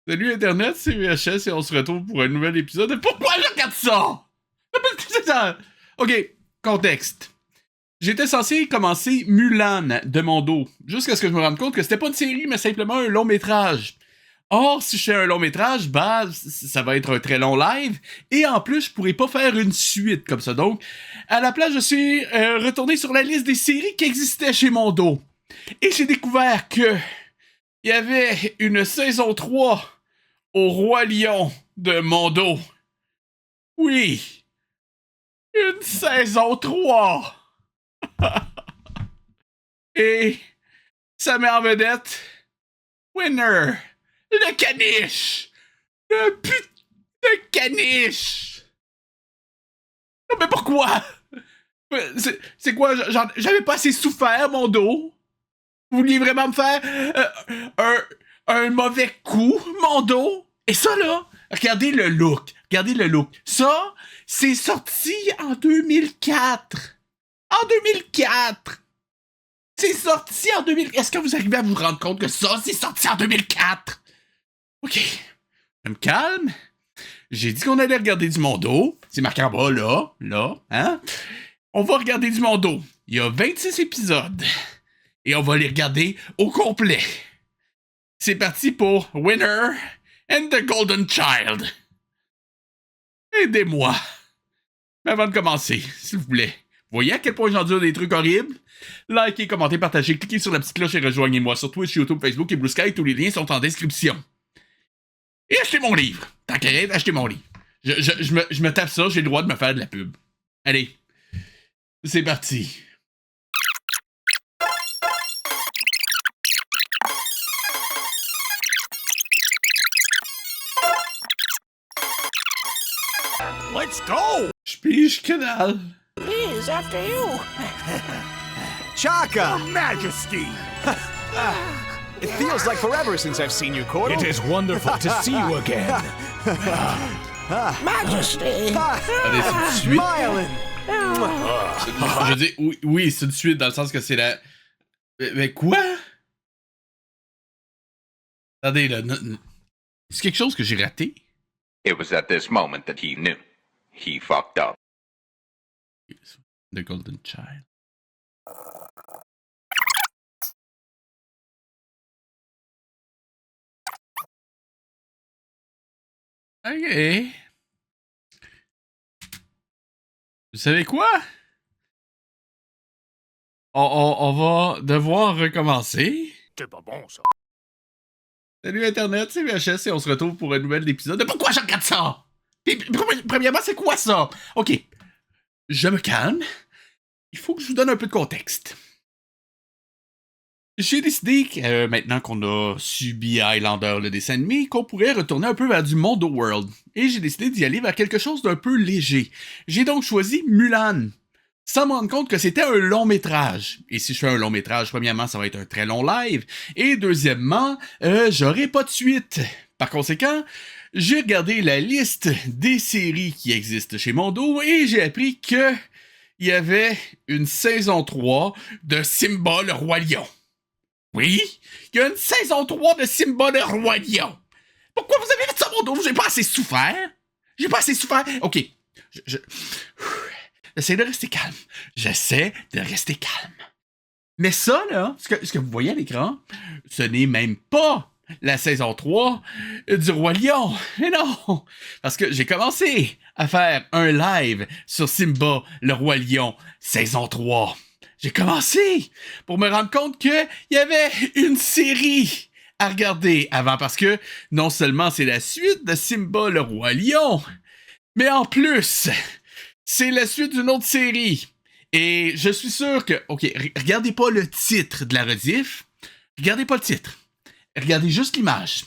Salut Internet, c'est VHS et on se retrouve pour un nouvel épisode de Pourquoi je regarde ça? Ok, contexte. J'étais censé commencer Mulan de mon dos, jusqu'à ce que je me rende compte que c'était pas une série, mais simplement un long métrage. Or, si je fais un long métrage, bah, ça va être un très long live, et en plus, je pourrais pas faire une suite comme ça. Donc, à la place, je suis retourné sur la liste des séries qui existaient chez mon dos. Et j'ai découvert que il y avait une saison 3 au Roi Lion de Mondo. Oui, une saison 3. Et ça met en vedette Winner, le caniche. Le putain de caniche. Non mais pourquoi? C'est quoi? J'avais pas assez souffert, mon dos? Vous vouliez vraiment me faire un mauvais coup, mon dos? Et ça, là, regardez le look. Regardez le look. Ça, c'est sorti en 2004. En 2004. C'est sorti en 2004. Est-ce que vous arrivez à vous rendre compte que ça, c'est sorti en 2004? Ok. Je me calme. J'ai dit qu'on allait regarder du Mondo. C'est marqué en bas, là, hein? On va regarder du Mondo. Il y a 26 épisodes. Et on va les regarder au complet. C'est parti pour Winner and the Golden Child. Aidez-moi. Mais avant de commencer, s'il vous plaît, voyez à quel point j'endure des trucs horribles? Likez, commentez, partagez, cliquez sur la petite cloche et rejoignez-moi sur Twitch, YouTube, Facebook et Blue Sky. Tous les liens sont en description. Et achetez mon livre. Tant qu'à être, achetez mon livre. Je me tape ça, j'ai le droit de me faire de la pub. Allez, c'est parti. Let's go! Je pige que dalle. Please, after you. Chaka! Majesty! It feels like forever since I've seen you, Cordell. It is wonderful to see you again. Majesty. Allez, c'est une suite. Myelin! Je dis, oui, c'est une suite dans le sens que c'est la... Mais quoi? Attendez, là, c'est quelque chose que j'ai raté? It was at this moment that he knew. He fucked up. The Golden Child. Ok. Vous savez quoi? On va devoir recommencer. C'est pas bon, ça. Salut Internet, c'est VHS et on se retrouve pour un nouvel épisode de Pourquoi je regarde ça? Puis, premièrement, c'est quoi ça? Ok, je me calme. Il faut que je vous donne un peu de contexte. J'ai décidé que, maintenant qu'on a subi Highlander, le dessin animé, qu'on pourrait retourner un peu vers du Mondo World. Et j'ai décidé d'y aller vers quelque chose d'un peu léger. J'ai donc choisi Mulan, sans me rendre compte que c'était un long métrage. Et si je fais un long métrage, premièrement, ça va être un très long live. Et deuxièmement, j'aurai pas de suite. Par conséquent, j'ai regardé la liste des séries qui existent chez Mondo et j'ai appris que il y avait une saison 3 de Simba le Roi Lion. Oui, il y a une saison 3 de Simba le Roi Lion. Pourquoi vous avez fait ça, Mondo? J'ai pas assez souffert? J'ai pas assez souffert? Ok, j'essaie de rester calme. J'essaie de rester calme. Mais ça, là, ce que vous voyez à l'écran, ce n'est même pas la saison 3 du Roi Lion. Mais non! Parce que j'ai commencé à faire un live sur Simba, le Roi Lion, saison 3. J'ai commencé pour me rendre compte qu'il y avait une série à regarder avant. Parce que non seulement c'est la suite de Simba, le Roi Lion, mais en plus, c'est la suite d'une autre série. Et je suis sûr que... Ok, regardez pas le titre de la rediff. Regardez pas le titre. Regardez juste l'image.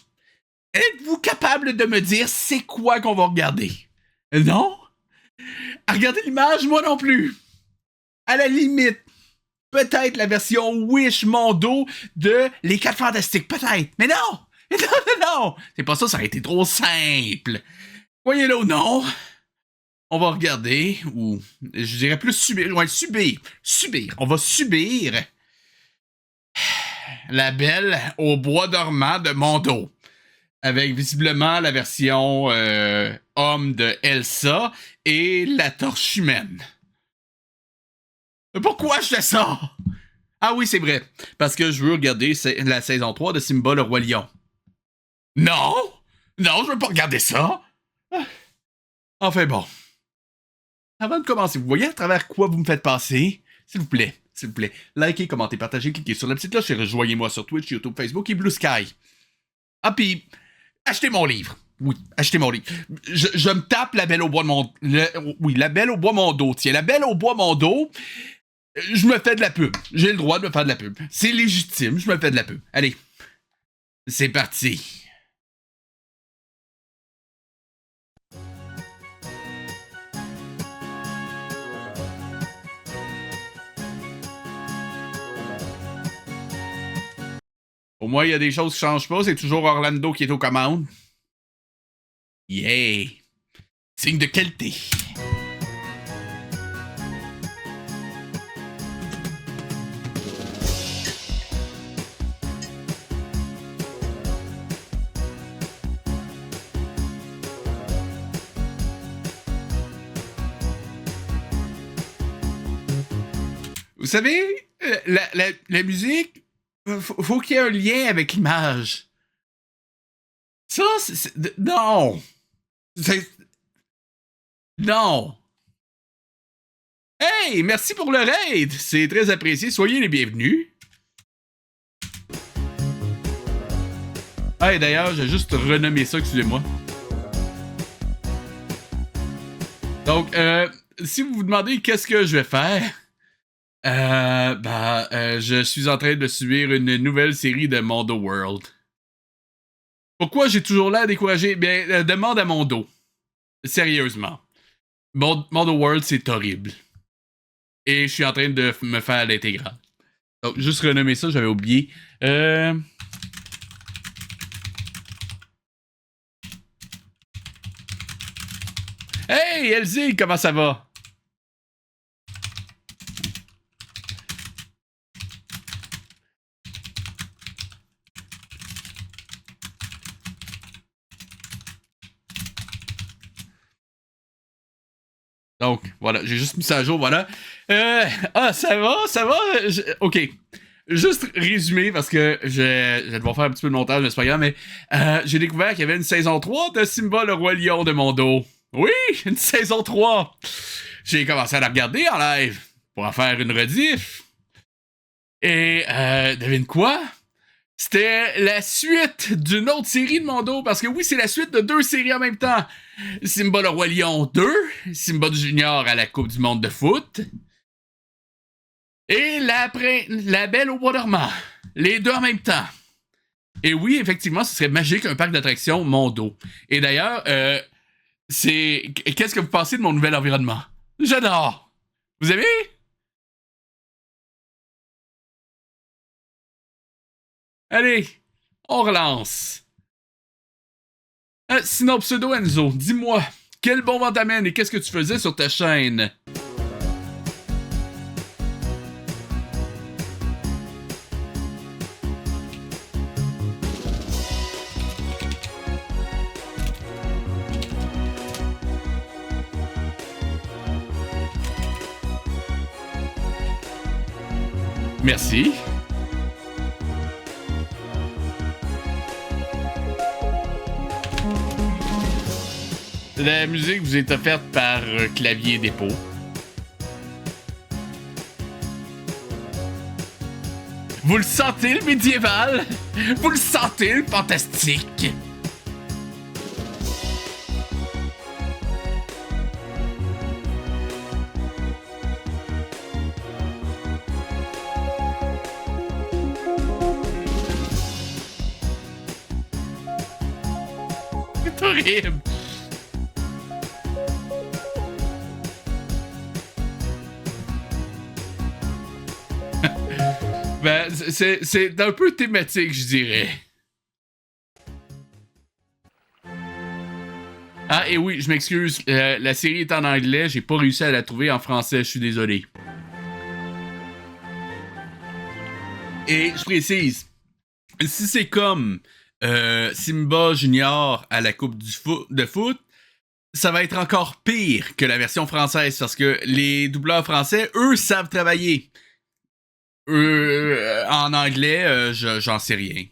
Êtes-vous capable de me dire c'est quoi qu'on va regarder? Non? Regardez l'image, moi non plus. À la limite, peut-être la version Wish Mondo de Les 4 Fantastiques. Peut-être. Mais non! Non! C'est pas ça, ça aurait été trop simple. Voyez-le ou non? On va regarder, ou je dirais plus subir. Ouais, subir. On va subir La Belle au bois dormant de Mondo. avec visiblement la version homme de Elsa et la torche humaine. Pourquoi je fais ça? Ah oui, c'est vrai. Parce que je veux regarder la saison 3 de Simba le Roi Lion. Non! Non, je veux pas regarder ça! Enfin bon. Avant de commencer, vous voyez à travers quoi vous me faites passer? S'il vous plaît, likez, commentez, partagez, cliquez sur la petite cloche et rejoignez-moi sur Twitch, YouTube, Facebook et Blue Sky. Ah pis, achetez mon livre. Oui, achetez mon livre. Je me tape La Belle au bois de mon... oui, La Belle au bois mon dos. Tiens, La Belle au bois mon dos, je me fais de la pub. J'ai le droit de me faire de la pub. C'est légitime, je me fais de la pub. Allez, c'est parti. Au moins, il y a des choses qui changent pas. C'est toujours Orlando qui est aux commandes. Yeah! Signe de qualité. Vous savez, la musique... Faut qu'il y ait un lien avec l'image. Ça, non! Non! Hey! Merci pour le raid! C'est très apprécié. Soyez les bienvenus. Ah, et d'ailleurs, j'ai juste renommé ça, excusez-moi. Donc, si vous vous demandez qu'est-ce que je vais faire... je suis en train de subir une nouvelle série de Mondo World. Pourquoi j'ai toujours l'air découragé? Bien, demande à Mondo. Sérieusement. Mondo World, c'est horrible. Et je suis en train de me faire l'intégrale. Donc, juste renommer ça, j'avais oublié. Hey, Elsie, comment ça va? Donc, voilà, j'ai juste mis ça à jour, voilà. Ça va? OK. Juste résumé, parce que je vais devoir faire un petit peu de montage, mais c'est pas grave, mais j'ai découvert qu'il y avait une saison 3 de Simba le Roi Lion de Mondo. Oui, une saison 3! J'ai commencé à la regarder en live, pour en faire une rediff. Et, devine quoi? C'était la suite d'une autre série de Mondo, parce que oui, c'est la suite de 2 séries en même temps. Simba le Roi Lion 2, Simba Junior à la Coupe du Monde de foot, et La Belle au Bois dormant. Les 2 en même temps. Et oui, effectivement, ce serait magique un parc d'attractions Mondo. Et d'ailleurs, qu'est-ce que vous pensez de mon nouvel environnement? J'adore! Vous aimez? Allez, on relance. Sinon, Pseudo Enzo, dis-moi, quel bon vent t'amène et qu'est-ce que tu faisais sur ta chaîne? Merci. La musique vous est offerte par Clavier Dépôt. Vous le sentez, le médiéval? Vous le sentez, le fantastique? C'est horrible! Ben, c'est un peu thématique, je dirais. Ah, et oui, je m'excuse, la série est en anglais, j'ai pas réussi à la trouver en français, je suis désolé. Et je précise, si c'est comme Simba Junior à la Coupe de foot, ça va être encore pire que la version française parce que les doubleurs français, eux, savent travailler. En anglais, j'en sais rien.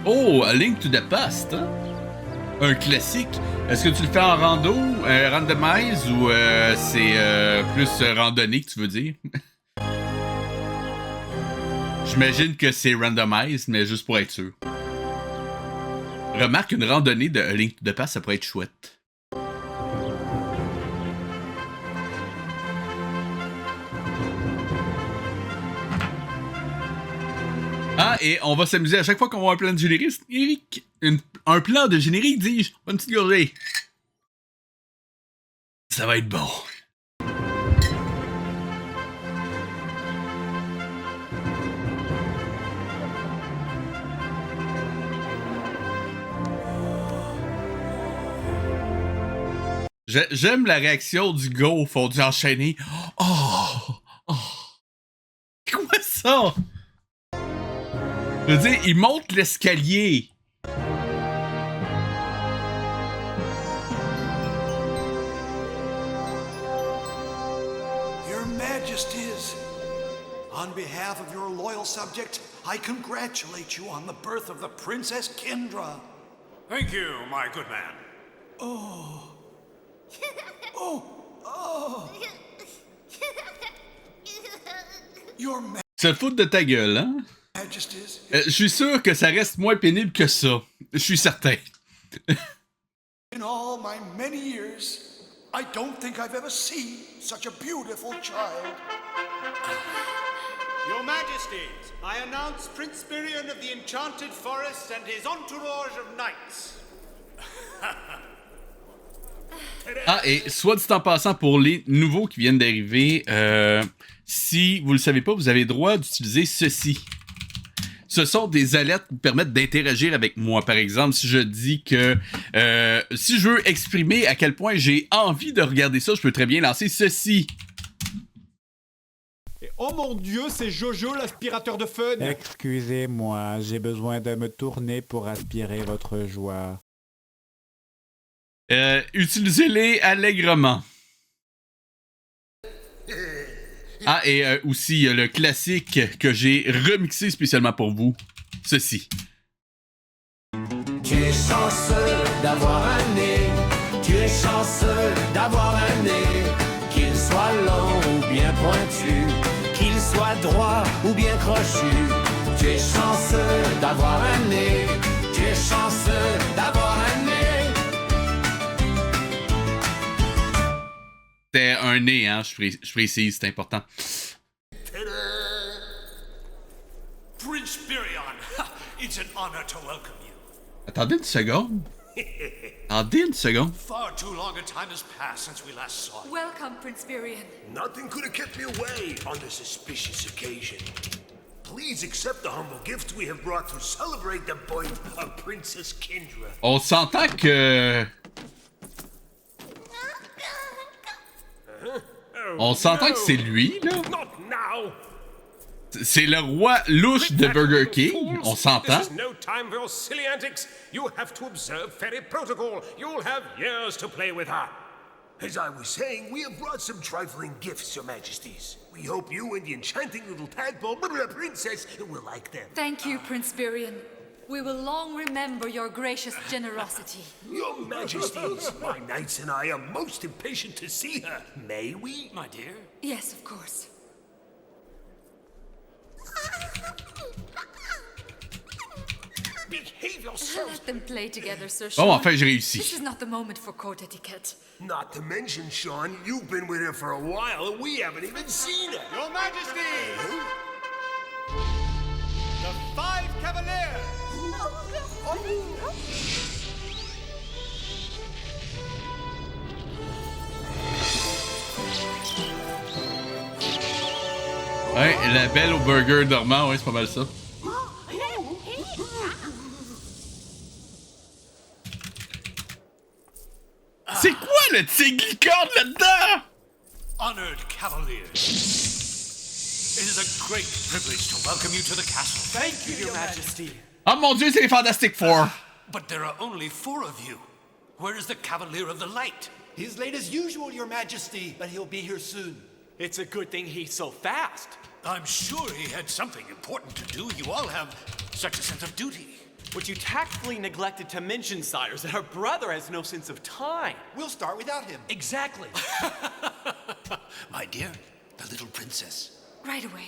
Oh, A Link to the Past, hein? Un classique. Est-ce que tu le fais en rando, randomize, ou c'est plus randonnée que tu veux dire? J'imagine que c'est randomize, mais juste pour être sûr. Remarque, une randonnée de A Link to the Past, ça pourrait être chouette. Ah, et on va s'amuser à chaque fois qu'on va avoir un plan de générique. Un plan de générique, dis-je. Une petite gorgée. Ça va être bon. J'aime la réaction du gars au fond du enchaîné. Oh! Quoi ça? Je veux dire, il monte l'escalier. Your Majesties, on behalf of your loyal subject, I congratulate you on the birth of the Princess Kendra. Thank you, my good man. Your Se foutre de ta gueule, hein? Majesties, Je suis sûr que ça reste moins pénible que ça. Je suis certain. in all my many years, I don't think I've ever seen such a beautiful child. Your Majesties, I announce Prince Miriam of the Enchanted Forest and his entourage of knights. Ah, et soit dit en passant, pour les nouveaux qui viennent d'arriver, si vous le savez pas, vous avez le droit d'utiliser ceci. Ce sont des alertes qui vous permettent d'interagir avec moi. Par exemple, si je dis que si je veux exprimer à quel point j'ai envie de regarder ça, je peux très bien lancer ceci. Oh mon Dieu, c'est Jojo l'aspirateur de fun. Excusez-moi, j'ai besoin de me tourner pour aspirer votre joie. Utilisez-les allègrement. Ah, et aussi le classique que j'ai remixé spécialement pour vous. Ceci. Tu es chanceux d'avoir un nez, tu es chanceux d'avoir un nez, qu'il soit long ou bien pointu, qu'il soit droit ou bien crochu. Tu es chanceux d'avoir un nez, tu es chanceux d'avoir un nez. C'était un nez, hein, je précise, c'est important. Prince Miriam, it's an honor to welcome you. Attendez une seconde. Attendez une seconde. Far too long a time has passed since we last saw you. Welcome, Prince Virion. Nothing could have kept me away on this auspicious occasion. Please accept the humble gift we have brought to celebrate the birth of Princess Kendra. On s'entend que... On s'entend que c'est lui, là. Not now. C'est le roi louche de Burger King. On s'entend. This is no time for your silly antics. You have to observe fairy protocol. You'll have years to play with her. As I was saying, we have brought some trifling gifts, Your Majesties. We hope you and the enchanting little tadpole princess will like them. Thank you, Prince Virion. We will long remember your gracious generosity. Your Majesties, my knights and I are most impatient to see her. May we? My dear? Yes, of course. Behave yourselves. Let them play together, Sir Oh, Sean. enfin, j'ai réussi. This is not the moment for court etiquette. Not to mention, Sean, you've been with her for a while and we haven't even seen her. Your Majesties, the Five Cavaliers. Ouais, la belle au burger dormant, ouais, c'est pas mal ça. C'est quoi le tigre licorne là-dedans! Honored cavaliers, it is a great privilege to welcome you to the castle. Thank you, Your Majesty. Oh mon dieu, c'est les Fantastic Four! But there are only 4 of you. Where is the Cavalier of the Light? He's late as usual, Your Majesty, but he'll be here soon. It's a good thing he's so fast. I'm sure he had something important to do. You all have such a sense of duty. But you tactfully neglected to mention, sires, that our brother has no sense of time. We'll start without him. Exactly. My dear, the little princess. Right away.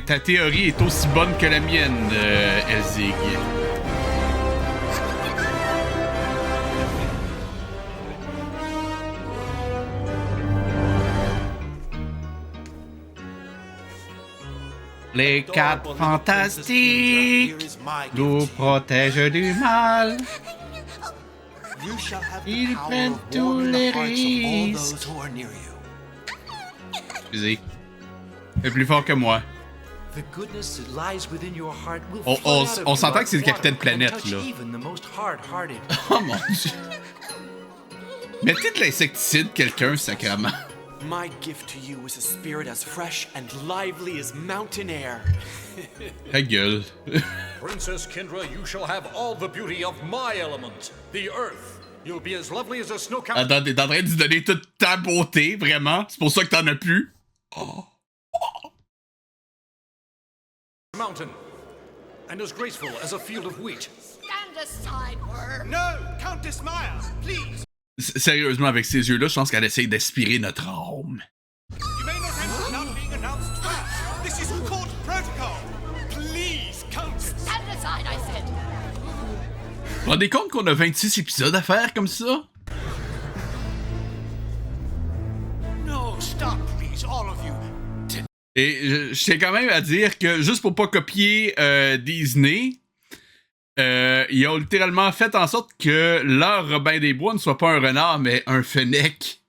Ta théorie est aussi bonne que la mienne, Elzig. Les 4 fantastiques nous protègent du mal. You shall have the Ils power prennent of tous warming les the hearts of all risques. those who are near you. Excusez. C'est plus fort que moi. The goodness that lies within your heart will On- flood on- out of on you s'entend like que c'est le water Capitaine and Planète, touch là. even the most hard-hearted. Oh mon dieu. Mettez de l'insecticide, quelqu'un, sacrément. My gift to you is a spirit as fresh and lively as mountain air. Ta gueule. Princess Kindra, you shall have all the beauty of my element, the earth. You'll be as lovely as a snow-capped Attends, t'es en train de lui donner toute ta beauté, vraiment. C'est pour ça que t'en as plus. Oh. mountain, and as graceful as a field of wheat. Stand aside, worm. No, Countess Maya, please. Sérieusement, avec ces yeux-là, je pense qu'elle essaye d'aspirer notre âme. You may not enter without being announced first. This is court protocol. Please, Countess. Stand aside, I said. Vous vous rendez compte qu'on a 26 épisodes à faire comme ça? No, stop, please, all of you. Et je tiens quand même à dire que, juste pour pas copier Disney, ils ont littéralement fait en sorte que leur Robin des Bois ne soit pas un renard, mais un fennec.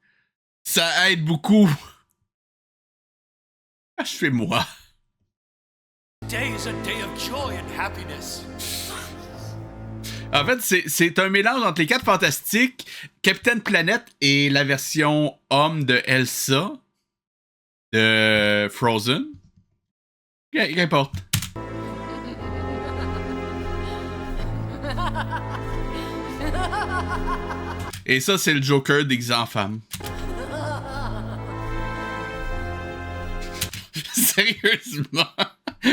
Ça aide beaucoup. Achevez-moi. Today is a day of joy and happiness. En fait, c'est un mélange entre les 4 Fantastiques, Capitaine Planète et la version homme de Elsa de Frozen. Qu'importe. Et ça, c'est le Joker déguisé en femme. Sérieusement,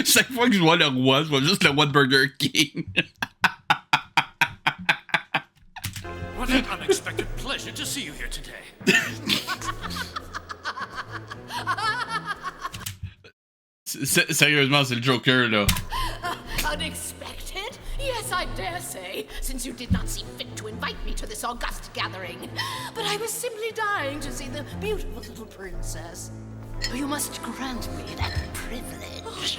chaque fois que je vois le roi, je vois juste le roi de Burger King. What an unexpected pleasure to see you here today. Sérieusement, c'est le Joker, là. Unexpected? Yes, I dare say, since you did not see fit to invite me to this august gathering. But I was simply dying to see the beautiful little princess. You must grant me that privilege.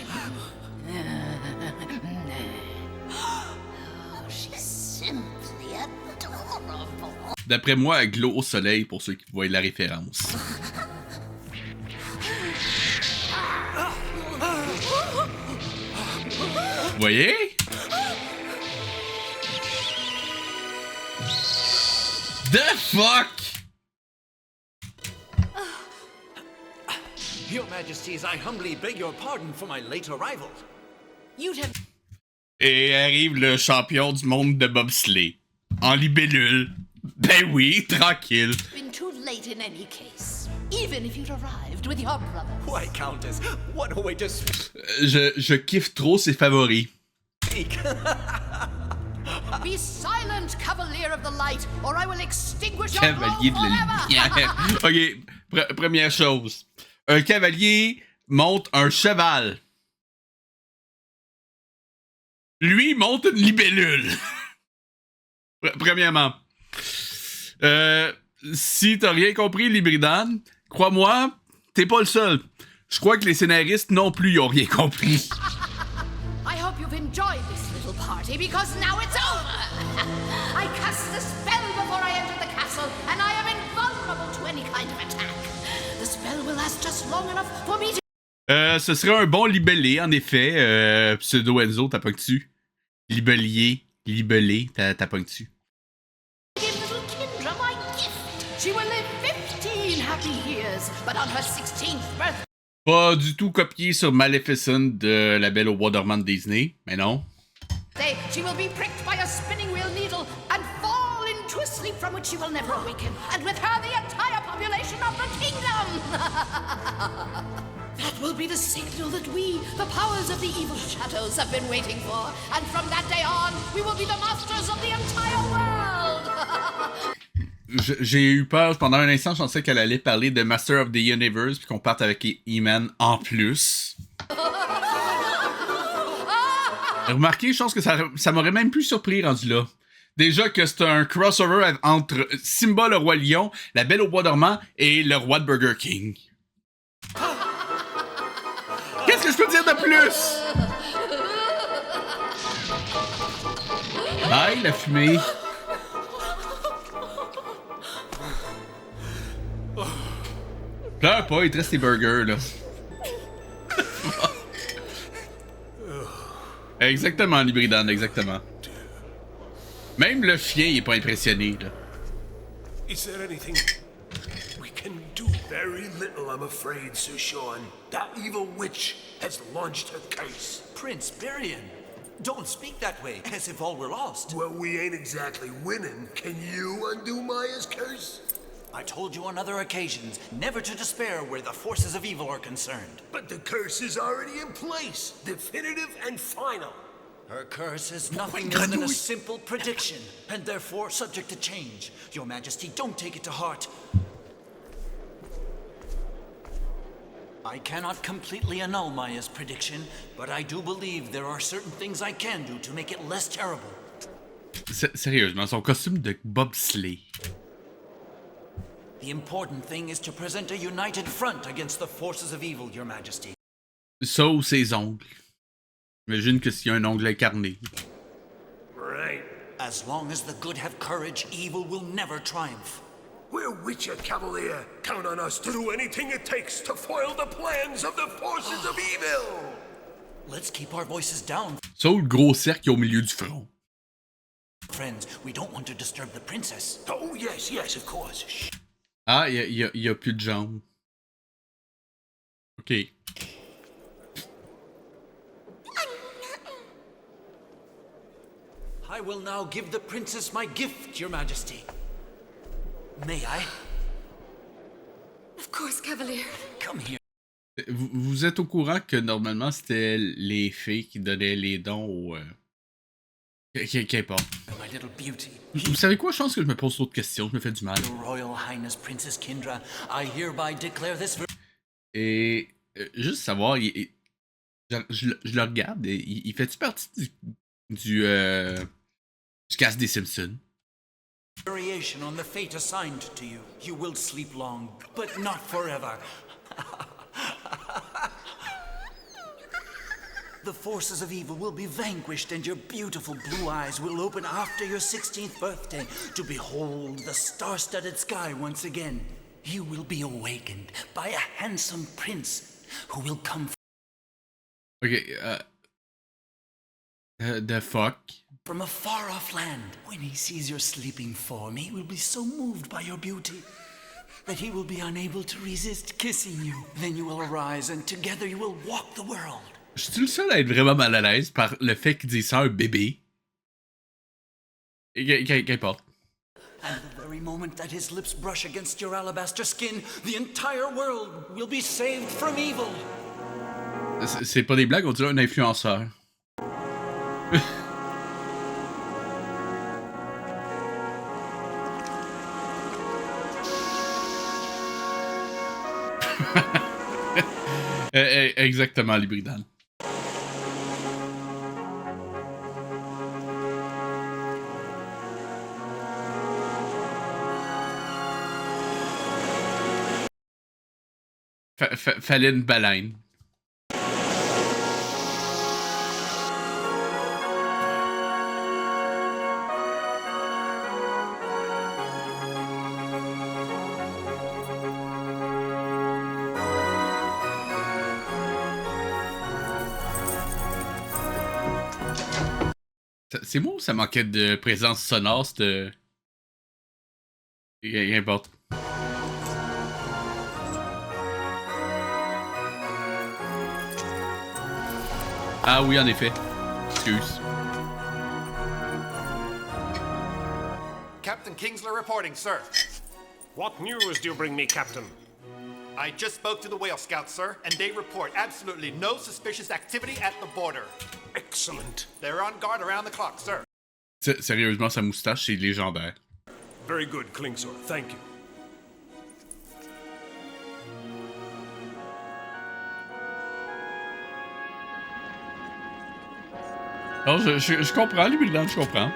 Oh, she's simply adorable. D'après moi, elle glow au soleil pour ceux qui voient la référence. Vous voyez? The fuck? Your Majesties, I humbly beg your pardon for my late arrival. You'd have Et arrive le champion du monde de bobsleigh. En libellule. Ben oui, tranquille. been too late in any case, even if you'd arrived with your brothers. Why, Countess, what a way to Je kiffe trop ses favoris. speak. Be silent, Cavalier of the Light, or I will extinguish your Cavalier glow de la forever. lumière. Ok, première chose. Un cavalier monte un cheval. Lui monte une libellule. Premièrement. Si t'as rien compris, Libridan, crois-moi, t'es pas le seul. Je crois que les scénaristes non plus y ont rien compris. I hope you've enjoyed this little party, because now it's over. I cast the spell before I entered the castle, and I am invulnerable to any kind of attack. The spell will last just long enough for me to... Ce serait un bon libellé, en effet. Pseudo Enzo, t'as pas que dessus. Libellé, t'as pas que dessus. Give little Kendra my gift. She will live 15 happy years, but on her 16th birthday. Pas du tout copié sur Maleficent de La Belle au Bois dormant de Disney, mais non. She will be pricked by a spinning wheel needle and fall into a sleep from which she will never awaken, and with her the entire population of the kingdom. That will be the signal that we, the powers of the evil shadows, have been waiting for, and from that day on, we will be the masters of the entire world. J'ai eu peur pendant un instant, je pensais qu'elle allait parler de Master of the Universe puis qu'on parte avec E-Man en plus. Remarquez, je pense que ça m'aurait même plus surpris rendu là. Déjà que c'est un crossover entre Simba le Roi Lion, La Belle au Bois dormant et le Roi de Burger King. Qu'est-ce que je peux dire de plus? Aïe, la fumée. Pleure pas, il te reste tes burgers, là. Exactement, Libridan, exactement. Même le chien, il est pas impressionné, là. Is there anything we can do? Very little, I'm afraid, Sir Sean. That evil witch has launched her curse. Prince Birion, don't speak that way, as if all were lost. Well, we ain't exactly winning. Can you undo Maya's curse? I told you on other occasions never to despair where the forces of evil are concerned. But the curse is already in place, definitive and final. Her curse is nothing more than a simple prediction, and therefore subject to change. Your Majesty, don't take it to heart. I cannot completely annul Maya's prediction, but I do believe there are certain things I can do to make it less terrible. Sérieusement, son costume de bobsleigh. The important thing is to present a united front against the forces of evil, Your Majesty. Ça ou ses ongles. J'imagine que s'il y a un ongle incarné. Right. As long as the good have courage, evil will never triumph. We're Witcher Cavalier. Count on us to do anything it takes to foil the plans of the forces of evil. Let's keep our voices down. Ça ou le gros cercle au milieu du front. Friends, we don't want to disturb the princess. Oh, yes, yes, of course. Shh. Ah, il y a plus de jambes. Ok. I will now give the princess my gift, Your Majesty. May I? Of course, Cavalier. Come here. Vous êtes au courant que normalement c'était les fées qui donnaient les dons aux. Qu'importe. My little beauty. Vous savez quoi? Je pense que je me pose trop de questions, je me fais du mal. Your Royal Highness Princess Kindra, I hereby declare this. Et juste savoir, je le regarde, et il fait-tu partie du cast des Simpsons? Variation on the fate assigned to you. You will sleep long, but not forever. The forces of evil will be vanquished, and your beautiful blue eyes will open after your 16th birthday to behold the star-studded sky once again. You will be awakened by a handsome prince who will come the fuck? from a far-off land. When he sees your sleeping form, he will be so moved by your beauty that he will be unable to resist kissing you. Then you will arise, and together you will walk the world. Je suis le seul à être vraiment mal à l'aise par le fait qu'il dise ça à un bébé. Qu'importe. And the very moment that his lips brush against your alabaster skin, the entire world will be saved from evil. C'est pas des blagues, on dirait un influenceur. Exactement, Libridan. Fallait une baleine. C'est moi ou ça manquait de présence sonore, cette... N'importe. Ah oui, en effet. Excuse. Captain Kingsley reporting, sir. What news do you bring me, Captain? I just spoke to the Whale Scouts, sir, and they report absolutely no suspicious activity at the border. Excellent. They're on guard around the clock, sir. Sérieusement, sa moustache, c'est légendaire. Very good, Klingsor. Thank you. Non, je comprends, Libéland, je comprends.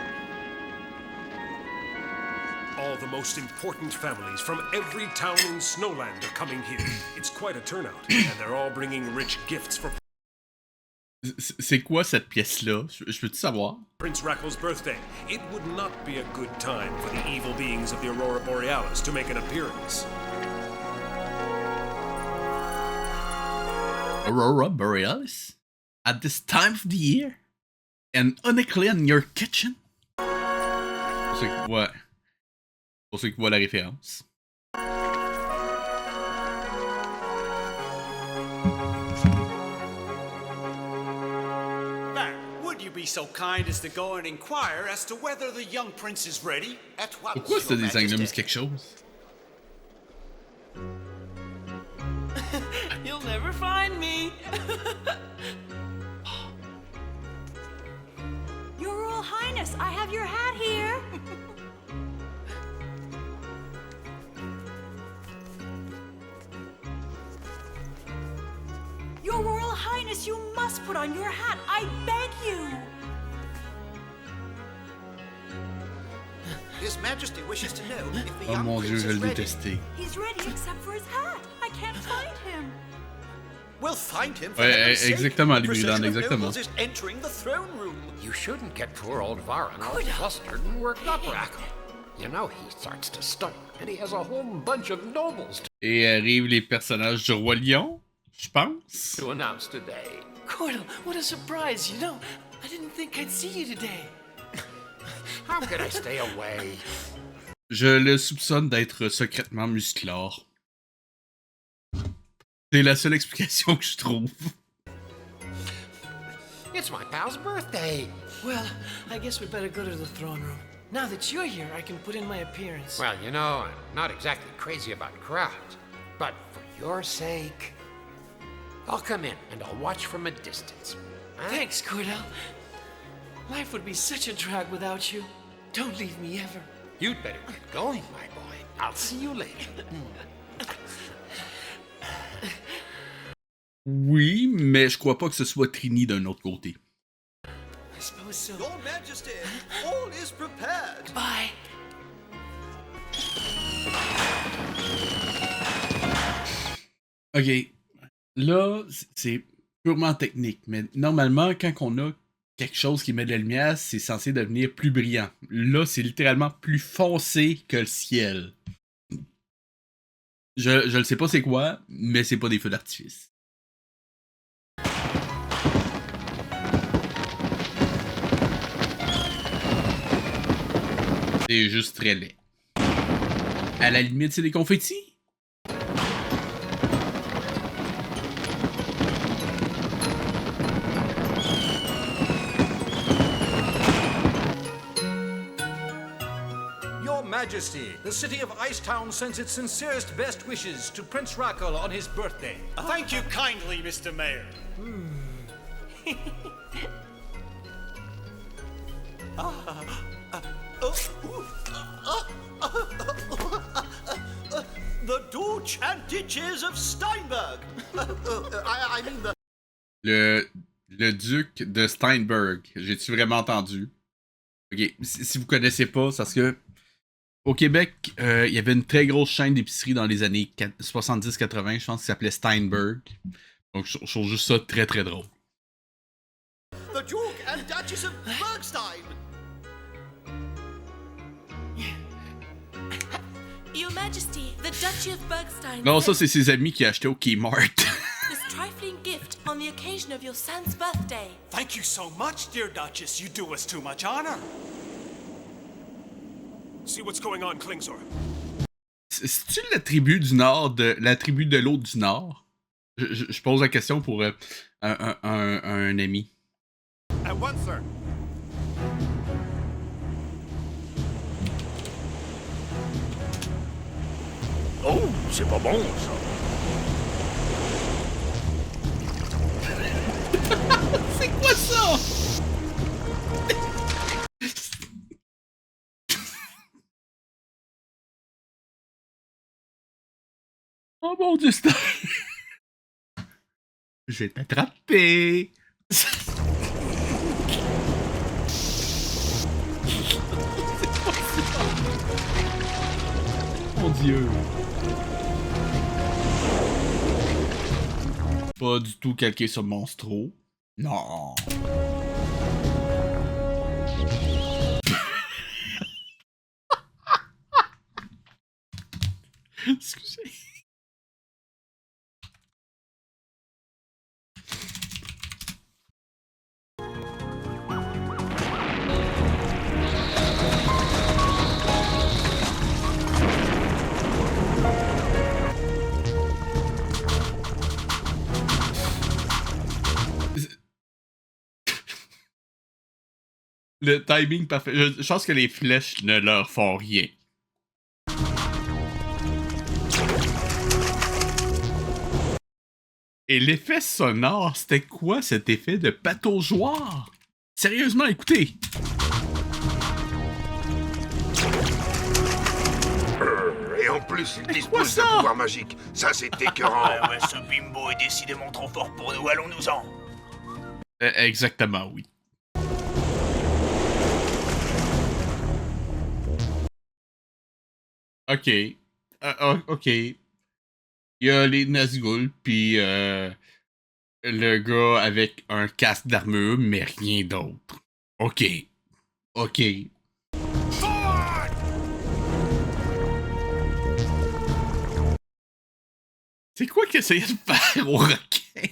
All the most important families from every town in Snowland are coming here. It's quite a turnout, and they're all bringing rich gifts for... C'est quoi cette pièce-là? Je peux-tu savoir? Prince Rackle's birthday. It would not be a good time for the evil beings of the Aurora Borealis to make an appearance. Aurora Borealis? At this time of the year? And uniquely in your kitchen? Pour ceux qui voient la référence. Would you be so kind as to go and inquire as to whether the young prince is ready? At what? Pourquoi ce design-là me dit quelque chose? You'll never find me. Your Royal Highness, I have your hat here. Your Royal Highness, you must put on your hat. I beg you. His Majesty wishes to know if the Oh young mon Dieu, prince je vais is le ready. détester. He's ready except for his hat. I can't find him. We'll find him for Ouais, heaven's sake. exactement, Procession Libéland, of exactement. nobles is entering the throne room. You shouldn't get poor old Varan all flustered and worked up, Rackle. You know he starts to stutter, and he has a whole bunch of nobles Et arrivent les personnages du Roi Lion, je pense. to announce today. Cordell, what a surprise. You know, I didn't think I'd see you today. How could I stay away? Je le soupçonne d'être secrètement musclore. C'est la seule explication que je trouve. It's my pal's birthday. Well, I guess we better go to the throne room. Now that you're here, I can put in my appearance. Well, you know, I'm not exactly crazy about crowds, but for your sake, I'll come in and I'll watch from a distance. Huh? Thanks, Cordell. Life would be such a drag without you. Don't leave me ever. You'd better get going, my boy. I'll see you later. Oui, mais je crois pas que ce soit Trini d'un autre côté. I suppose so. Your Majesty, all is prepared. Bye. Ok, là, c'est purement technique, mais normalement, quand on a quelque chose qui met de la lumière, c'est censé devenir plus brillant. Là, c'est littéralement plus foncé que le ciel. Je ne sais pas c'est quoi, mais c'est pas des feux d'artifice. C'est juste très laid. À la limite, c'est des confettis. Your Majesty, the city of Icetown sends its sincerest best wishes to Prince Rackle on his birthday. Thank you kindly, Mr. Mayor. The Dutch and Ditches of Steinberg. I mean the... Le duc de Steinberg. J'ai-tu vraiment entendu? Ok, si vous connaissez pas, c'est parce que au Québec, il y avait une très grosse chaîne d'épicerie dans les années 70-80, je pense, qui s'appelait Steinberg. Donc, je trouve juste ça très très drôle. The Duke and Duchess of Bergstein. Your Majesty, the Duchy of Bergstein. Non, ça, c'est ses amis qui achetaient au Kmart. The trifling gift on the occasion of your son's birthday. Thank you so much, dear Duchess. You do us too much honor. See what's going on, Klingsor. C'est-tu la tribu du Nord, la tribu de l'autre du Nord? Je pose la question pour un ami. At once, sir. Oh, c'est pas bon, ça. C'est quoi ça? Oh mon Dieu, c'est... Je vais t'attraper. Mon Dieu. Pas du tout calqué sur Monstro. Non. Excusez. Le timing parfait. Je pense que les flèches ne leur font rien. Et l'effet sonore, c'était quoi cet effet de pataugeoire? Sérieusement, écoutez. Et en plus, il dispose d'un pouvoir magique. Ça, c'est écœurant. Ouais, ce bimbo est décidément trop fort pour nous. Allons-nous-en. Exactement, oui. Ok. Ok. Il y a les Nazgûl, puis le gars avec un casque d'armure, mais rien d'autre. Ok. Ok. C'est quoi qu'il essayait de faire au requin?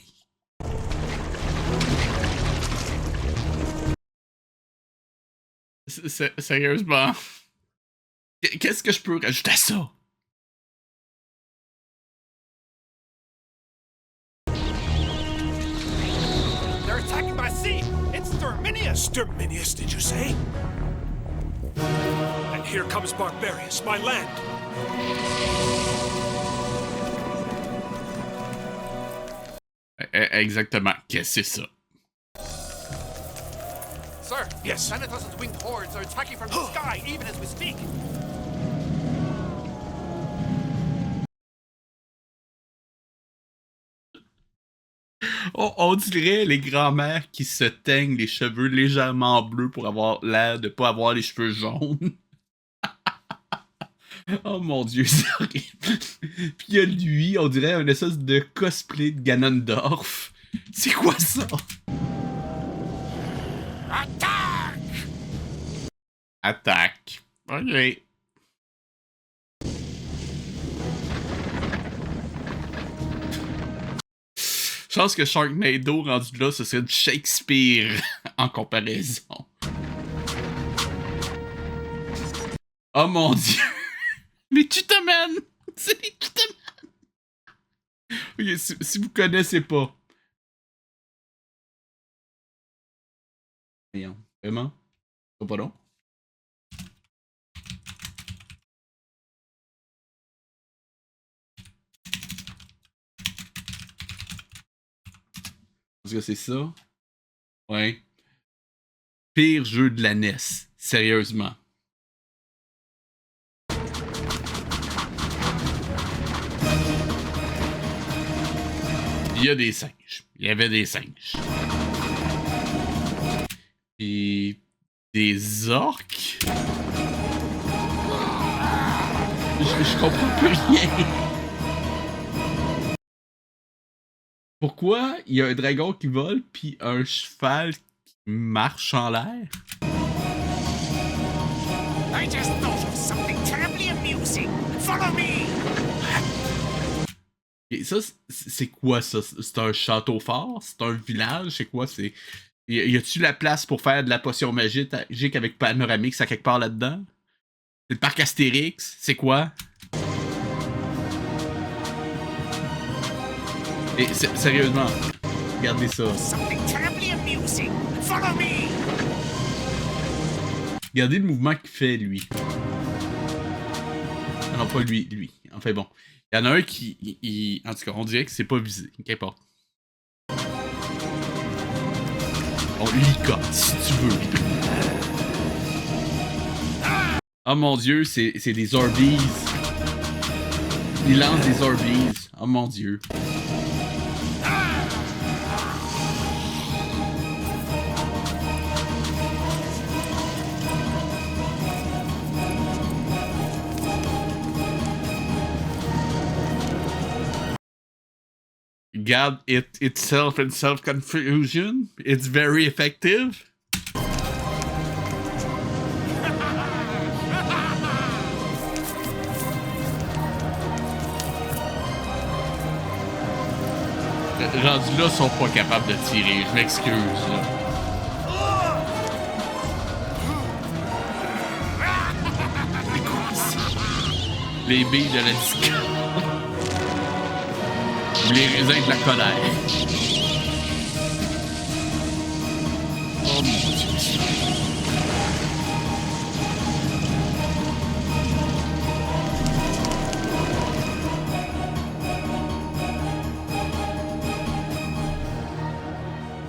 Sérieusement? Qu'est-ce que je peux rajouter à ça? They're attacking by sea! It's Sturminius! Sturminius, did you say? And here comes Barbarius, my land. Exactement. Qu'est-ce que c'est ça? Sir, yes. Thanatos' winged hordes are attacking from the sky even as we speak. On dirait les grands-mères qui se teignent les cheveux légèrement bleus pour avoir l'air de pas avoir les cheveux jaunes. Oh mon Dieu, c'est horrible. Puis il y a lui, on dirait un espèce de cosplay de Ganondorf. C'est quoi ça? Attaque! Attaque. Ok. Je pense que Sharknado rendu là, ce serait du Shakespeare en comparaison. Oh mon Dieu! Les Chutamen! C'est les Chutamen! Ok, si vous connaissez pas. Voyons, vraiment? Pas long? Parce que c'est ça? Ouais. Pire jeu de la NES. Sérieusement. Il y a des singes. Il y avait des singes. Et des orques. Je comprends plus rien. Pourquoi il y a un dragon qui vole puis un cheval qui marche en l'air? I just thought of something terribly amusing. Follow me! Et ça, c'est quoi ça? C'est un château fort? C'est un village? C'est quoi? Y a-tu la place pour faire de la potion magique avec Panoramix à quelque part là-dedans? C'est le parc Astérix? C'est quoi? Et sérieusement, regardez ça. Regardez le mouvement qu'il fait, lui. Non, pas lui. Enfin bon. Il y en a un qui... En tout cas, on dirait que c'est pas visé. Qu'importe. On licote, si tu veux. Oh mon dieu, c'est des Orbeez. Il lance des Orbeez. Oh mon dieu. God, itself and self-confusion. It's very effective. Rendus là, sont pas capables de tirer. Je m'excuse, là. Les billes de la discorde. Les raisins de la colère. Oh mon dieu.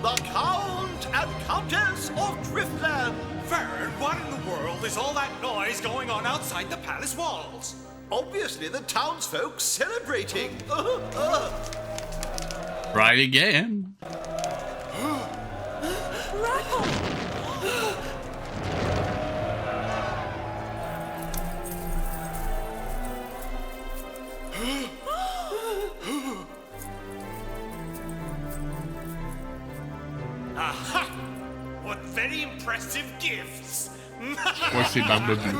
The Count and Countess of Driftland! Vern, what in the world is all that noise going on outside the palace walls? Obviously the townsfolk celebrating. Right again. Aha! What very impressive gifts! Ouais, c'est Barbe Bleue.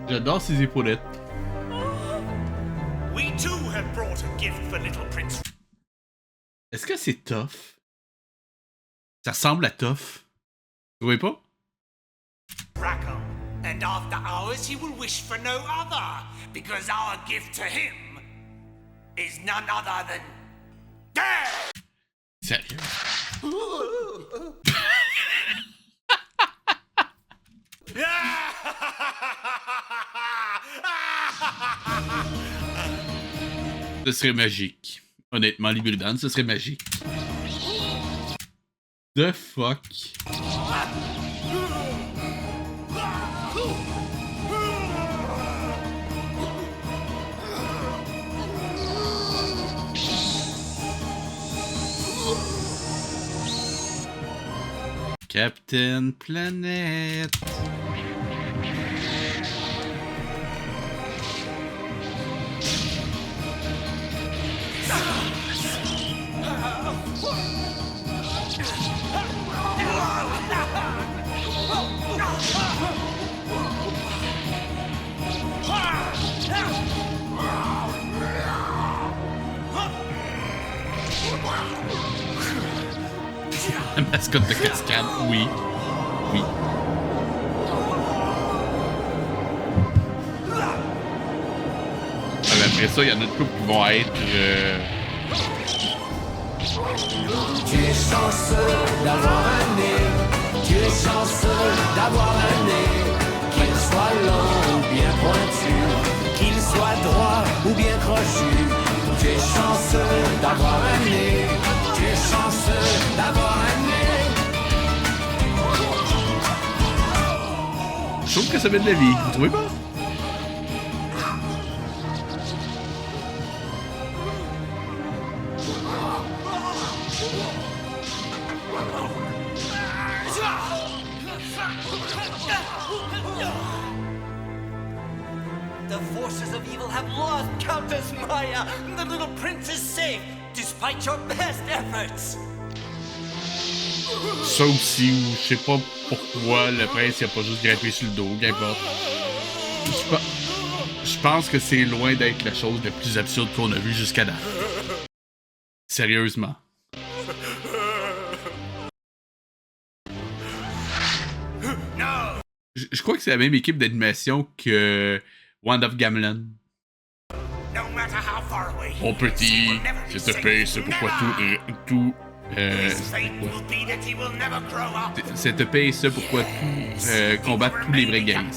J'adore ses épaulettes. We too have brought a gift for little Prince. Est-ce que c'est Tough? Ça ressemble à Tough. Vous voyez pas? Rackham, and after hours he will wish for no other, because our gift to him is none other than death. Sérieux? Ce serait magique. Honnêtement, l'Hybridane, ce serait magique. The fuck? Captain Planet. La mascotte de cascade, oui. Oui. Mais après ça, il y en a de couple qui vont être... Tu es chanceux d'avoir un nez. Tu es chanceux d'avoir un nez. Qu'il soit long ou bien pointu, qu'il soit droit ou bien crochu. Tu es chanceux d'avoir un nez. Tu es chanceux d'avoir un nez. Je trouve que ça met de la vie, vous trouvez pas? The forces of evil have lost Countess Maya. The little prince is safe, despite your best efforts. Ça aussi, ou je sais pas pourquoi le prince il a pas juste grimpé sur le dos, qu'importe. Je pense que c'est loin d'être la chose la plus absurde qu'on a vue jusqu'à date. Sérieusement. Je crois que c'est la même équipe d'animation que Wand of Gamelon. Mon petit, je te paye ce pourquoi c'est te paye ça pourquoi tout combattre tous les vrais guerriers.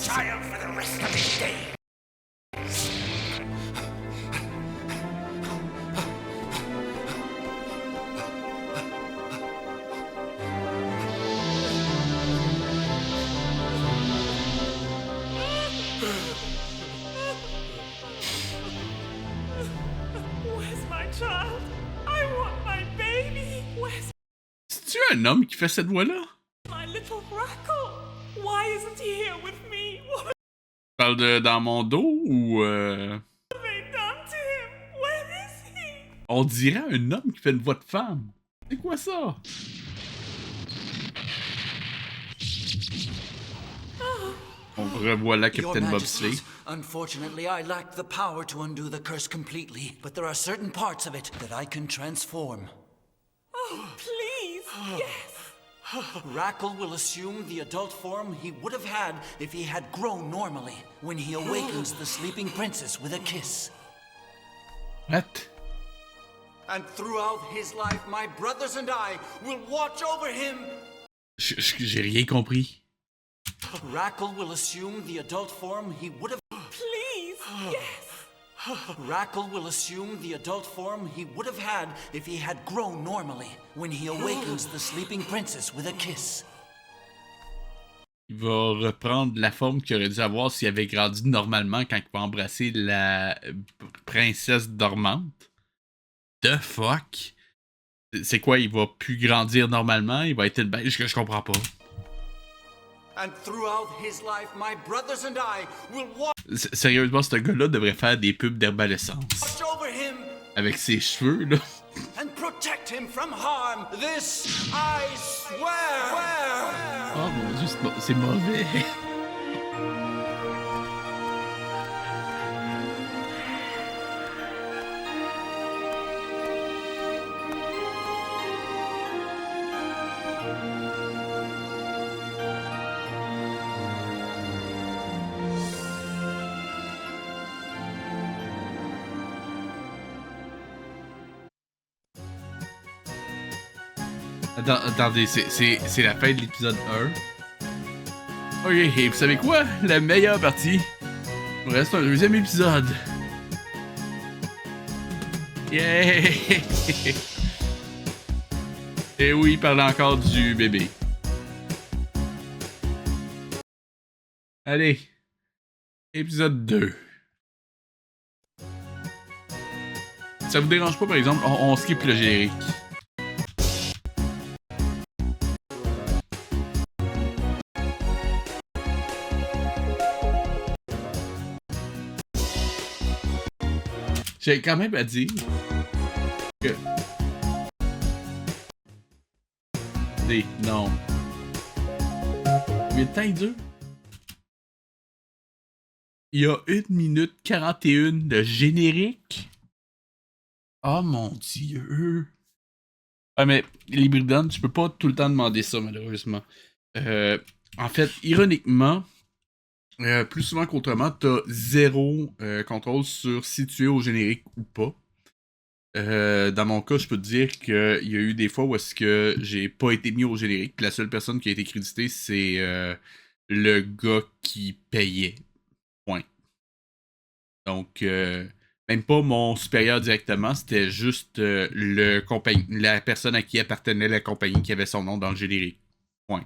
C'est-tu un homme qui fait cette voix-là? My little Rackle, why isn't he here with me? What Tu parles de dans mon dos ou have they done to him? Where is he? On dirait un homme qui fait une voix de femme. C'est quoi ça? On revoit là Captain Bobsleigh. Unfortunately, I lack the power to undo the curse completely, but there are certain parts of it that I can transform. Oh, please, yes. Rackle will assume the adult form he would have had if he had grown normally, when he awakens the sleeping princess with a kiss. What? And throughout his life, my brothers and I will watch over him. J'ai rien compris. Rackle will assume the adult form he would have... Please, yes. Rackle will assume the adult form he would have had if he had grown normally, when he awakens the sleeping princess with a kiss. Il va reprendre la forme qu'il aurait dû avoir s'il avait grandi normalement quand il va embrasser la princesse dormante. The fuck? C'est quoi, il va plus grandir normalement? Il va être une bête? Je comprends pas. And throughout his life, my brothers and I will watch Sérieusement, ce gars-là devrait faire des pubs d'herbalescence. over him Avec ses cheveux, là. and protect him from harm. This I swear. Oh mon dieu, c'est mauvais. Attendez, c'est la fin de l'épisode 1. Ok, et vous savez quoi? La meilleure partie. Il me reste un deuxième épisode. Yeah! Et oui, il parle encore du bébé. Allez. Épisode 2. Ça vous dérange pas, par exemple, on skip le générique. J'ai quand même à dire que... Non. Combien de temps il dure? Il y a 1 minute 41 de générique. Oh mon dieu. Ah mais, Libridon, tu peux pas tout le temps demander ça, malheureusement. En fait, ironiquement, plus souvent qu'autrement, t'as 0 contrôle sur si tu es au générique ou pas. Dans mon cas, je peux te dire qu'il y a eu des fois où est-ce que j'ai pas été mis au générique. Puis la seule personne qui a été créditée, c'est le gars qui payait. Point. Donc, même pas mon supérieur directement, c'était juste la personne à qui appartenait la compagnie qui avait son nom dans le générique. Point.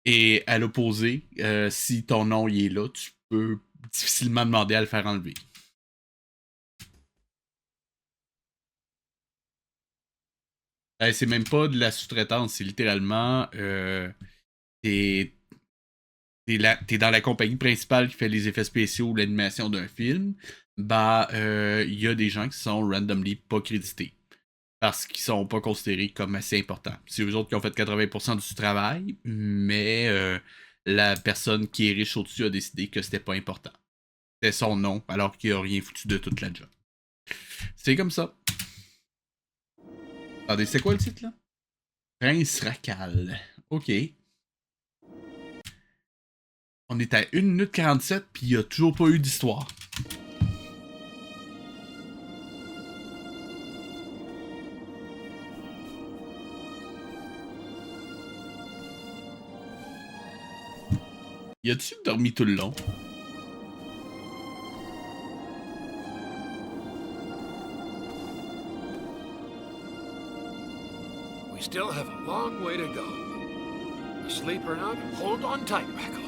Et à l'opposé, si ton nom il est là, tu peux difficilement demander à le faire enlever. C'est même pas de la sous-traitance, c'est littéralement t'es dans la compagnie principale qui fait les effets spéciaux ou l'animation d'un film, il y a des gens qui sont randomly pas crédités. Parce qu'ils sont pas considérés comme assez importants. C'est eux autres qui ont fait 80% du travail, mais la personne qui est riche au-dessus a décidé que c'était pas important. C'était son nom, alors qu'il a rien foutu de toute la job. C'est comme ça. Attendez, c'est quoi le titre, là? Prince Racal. OK. On est à 1 minute 47, puis il n'y a toujours pas eu d'histoire. Y a-tu dormi tout le long? We still have a long way to go. Asleep or not, hold on tight, Rackle.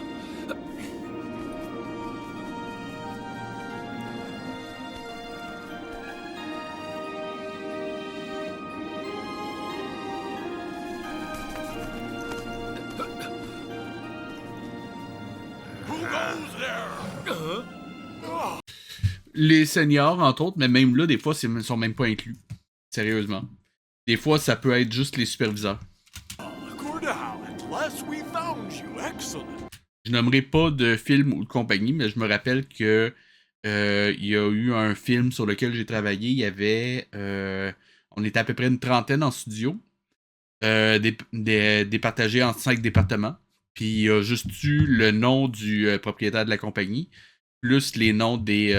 Les seniors, entre autres, mais même là, des fois, ils sont même pas inclus. Sérieusement. Des fois, ça peut être juste les superviseurs. Je nommerai pas de film ou de compagnie, mais je me rappelle que il y a eu un film sur lequel j'ai travaillé. Il y avait... on était à peu près une trentaine en studio. Départagés en 5 départements. Puis il y a juste eu le nom du propriétaire de la compagnie, plus les noms des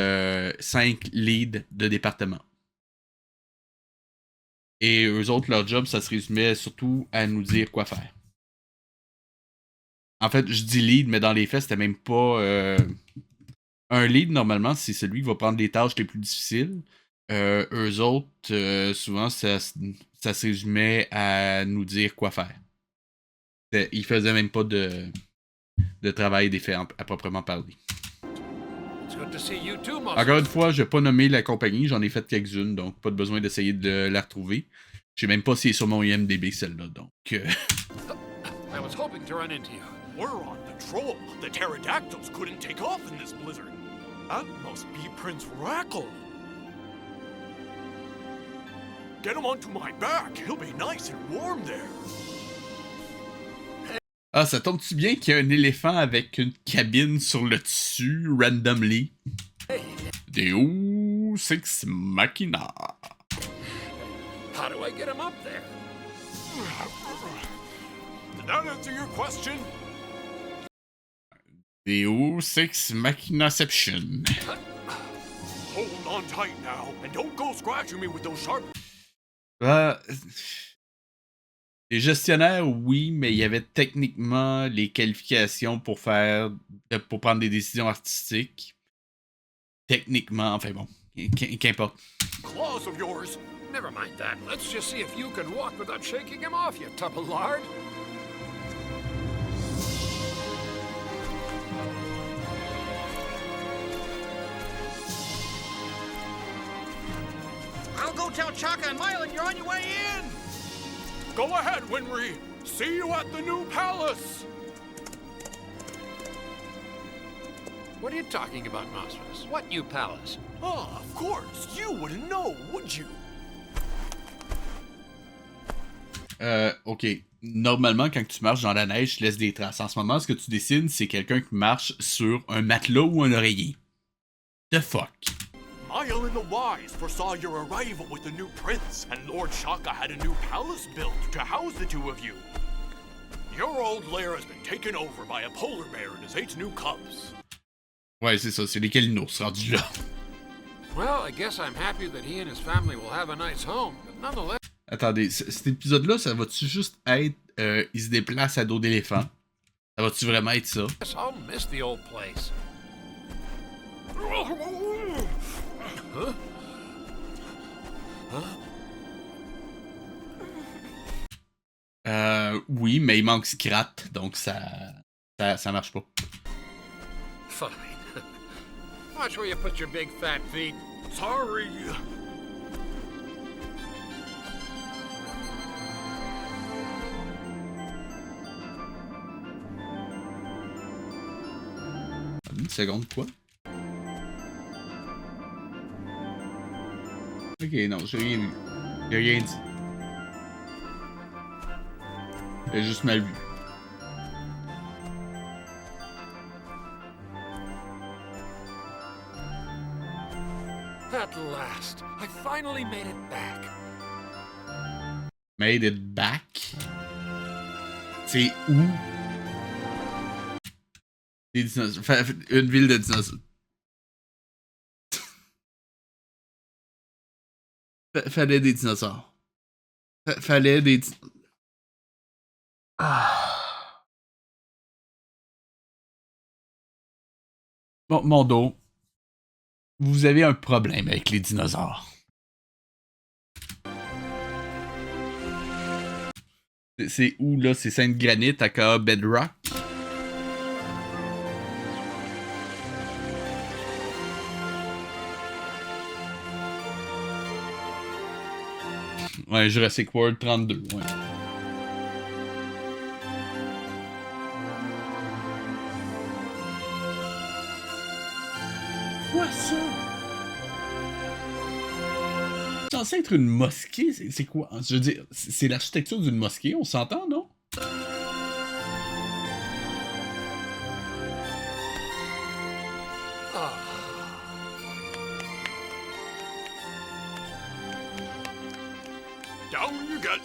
5 leads de département. Et eux autres, leur job, ça se résumait surtout à nous dire quoi faire. En fait, je dis lead, mais dans les faits, c'était même pas... Un lead, normalement, c'est celui qui va prendre les tâches les plus difficiles. Eux autres, souvent, ça se résumait à nous dire quoi faire. Ils faisaient même pas de travail d'effet à proprement parler. Encore une fois, je vais pas nommer la compagnie, j'en ai fait quelques-unes, donc pas de besoin d'essayer de la retrouver. Je sais même pas si c'est sur mon IMDb celle-là, donc... I was hoping to run into you. We're on patrol. The pterodactyls couldn't take off in this blizzard. That must be Prince Rackle. Get him onto my back. He'll be nice and warm there. Ah, ça tombe-tu bien qu'il y a un éléphant avec une cabine sur le dessus, randomly? Deus Ex Machina. How do I get him up there? Did that answer your question? Deus Ex Machinaception. Hold on tight now, and don't go scratching me with those sharp... Les gestionnaires, oui, mais il y avait techniquement les qualifications pour prendre des décisions artistiques. Techniquement, enfin bon, qu'importe. Claws of yours. Never mind that. Let's just see if you can walk without shaking him off, you tub of lard. I'll go tell Chaka and Mylan you're on your way in! Go ahead, Winry. See you at the new palace. What are you talking about, Nosferatu? What new palace? Ah, of course. You wouldn't know, would you? OK. Normalement, quand tu marches dans la neige, tu laisses des traces. En ce moment, ce que tu dessines, c'est quelqu'un qui marche sur un matelas ou un oreiller. The fuck? Mylan the Wise foresaw your arrival with the new prince, and Lord Shaka had a new palace built to house the two of you. Your old lair has been taken over by a polar bear and his 8 new cubs. Ouais, c'est ça, c'est les Kalinos rendus là. Well, I guess I'm happy that he and his family will have a nice home, but nonetheless... Attendez, cet épisode-là, ça va-tu juste être il se déplace à dos d'éléphant? Ça va-tu vraiment être ça? I'll miss the old place. Huh? Huh? Oui, mais il manque Scrat, donc ça marche pas. Fine. Watch where you put your big fat feet. Sorry. seconde, quoi? Ok, non, j'ai rien vu. J'ai rien dit. J'ai juste mal vu. At last, I finally made it back. Made it back? C'est où? Des dinosaures. Une ville de dinosaures. Fallait des dinosaures. Fallait des dinosaures. Ah. Bon, mon dos. Vous avez un problème avec les dinosaures. C'est où, là? C'est Sainte-Granite, aka Bedrock? Ouais, Jurassic World 32, ouais. Quoi ça? C'est censé être une mosquée, c'est quoi? Je veux dire, c'est l'architecture d'une mosquée, on s'entend, non? Down you get.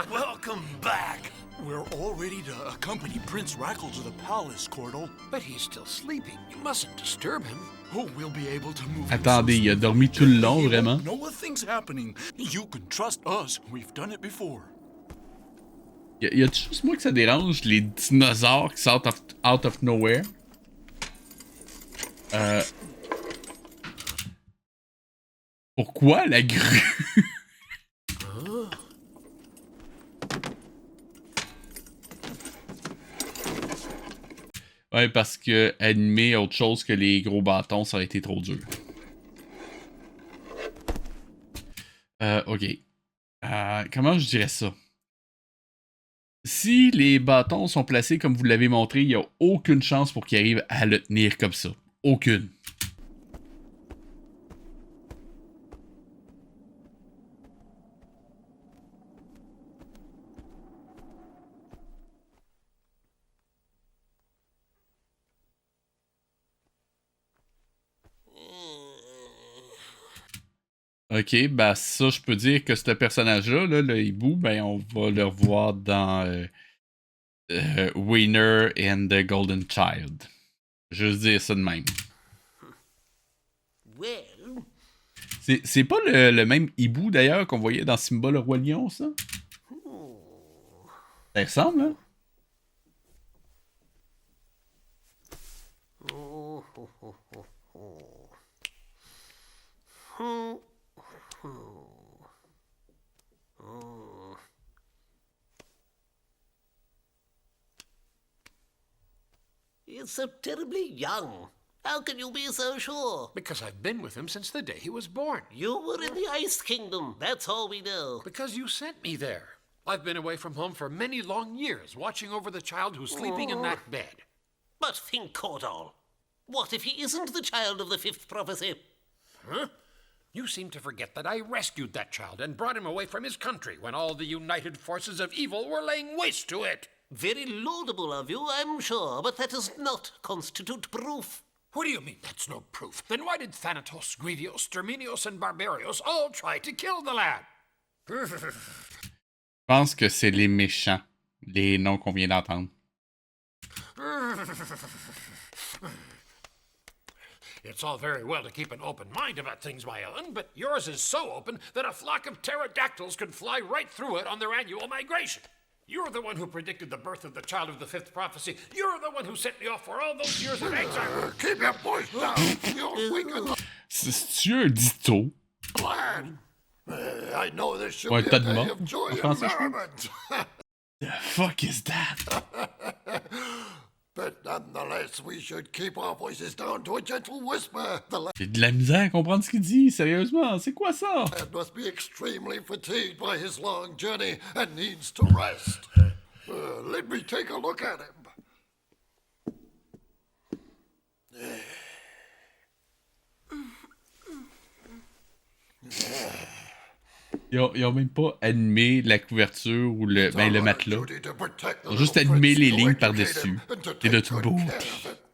Welcome back. We're all ready to accompany Prince Rackle to the palace, Cordell. But he's still sleeping. You mustn't disturb him. Oh, we'll be able to move. Attendez, il a dormi tout le long, vraiment? No thing's happening. You can trust us. We've done it before. Y a-tu juste moi que ça dérange, les dinosaures qui sortent out of nowhere? Pourquoi la grue? Ouais, parce que animer autre chose que les gros bâtons, ça aurait été trop dur. Ok. Comment je dirais ça? Si les bâtons sont placés comme vous l'avez montré, il n'y a aucune chance pour qu'ils arrivent à le tenir comme ça. Aucune. Ok, bah ça, je peux dire que ce personnage-là, là, le hibou, ben on va le revoir dans Winner and the Golden Child. Juste dire ça de même. C'est pas le même hibou d'ailleurs qu'on voyait dans Simba le Roi Lion, ça? Ça ressemble, hein? He's so terribly young. How can you be so sure? Because I've been with him since the day he was born. You were in the Ice Kingdom. That's all we know. Because you sent me there. I've been away from home for many long years, watching over the child who's sleeping in that bed. But think, Cordell. What if he isn't the child of the fifth prophecy? Huh? You seem to forget that I rescued that child and brought him away from his country when all the united forces of evil were laying waste to it. Very laudable of you, I'm sure, but that does not constitute proof. What do you mean that's no proof? Then why did Thanatos, Grievous, Terminios, and Barbarios all try to kill the lad? Je pense que c'est les méchants, les noms qu'on vient d'entendre. It's all very well to keep an open mind about things, my Ellen, but yours is so open that a flock of pterodactyls could fly right through it on their annual migration. You're the one who predicted the birth of the child of the fifth prophecy. You're the one who sent me off for all those years of exile. Keep your voice down. You're weak. C'est-tu un dito? Lad, I know this should Ouais, be a t'as de day mort. of joy En and français, je crois. merriment. The fuck is that? But nonetheless, we should keep our voices down to a gentle whisper. The lad J'ai de la misère à comprendre ce qu'il dit, sérieusement. C'est quoi ça? must be extremely fatigued by his long journey and needs to rest. Let me take a look at him. Ils ont même pas animé la couverture ou le matelas. Ils ont juste animé les lignes par-dessus. Et de toute beauté.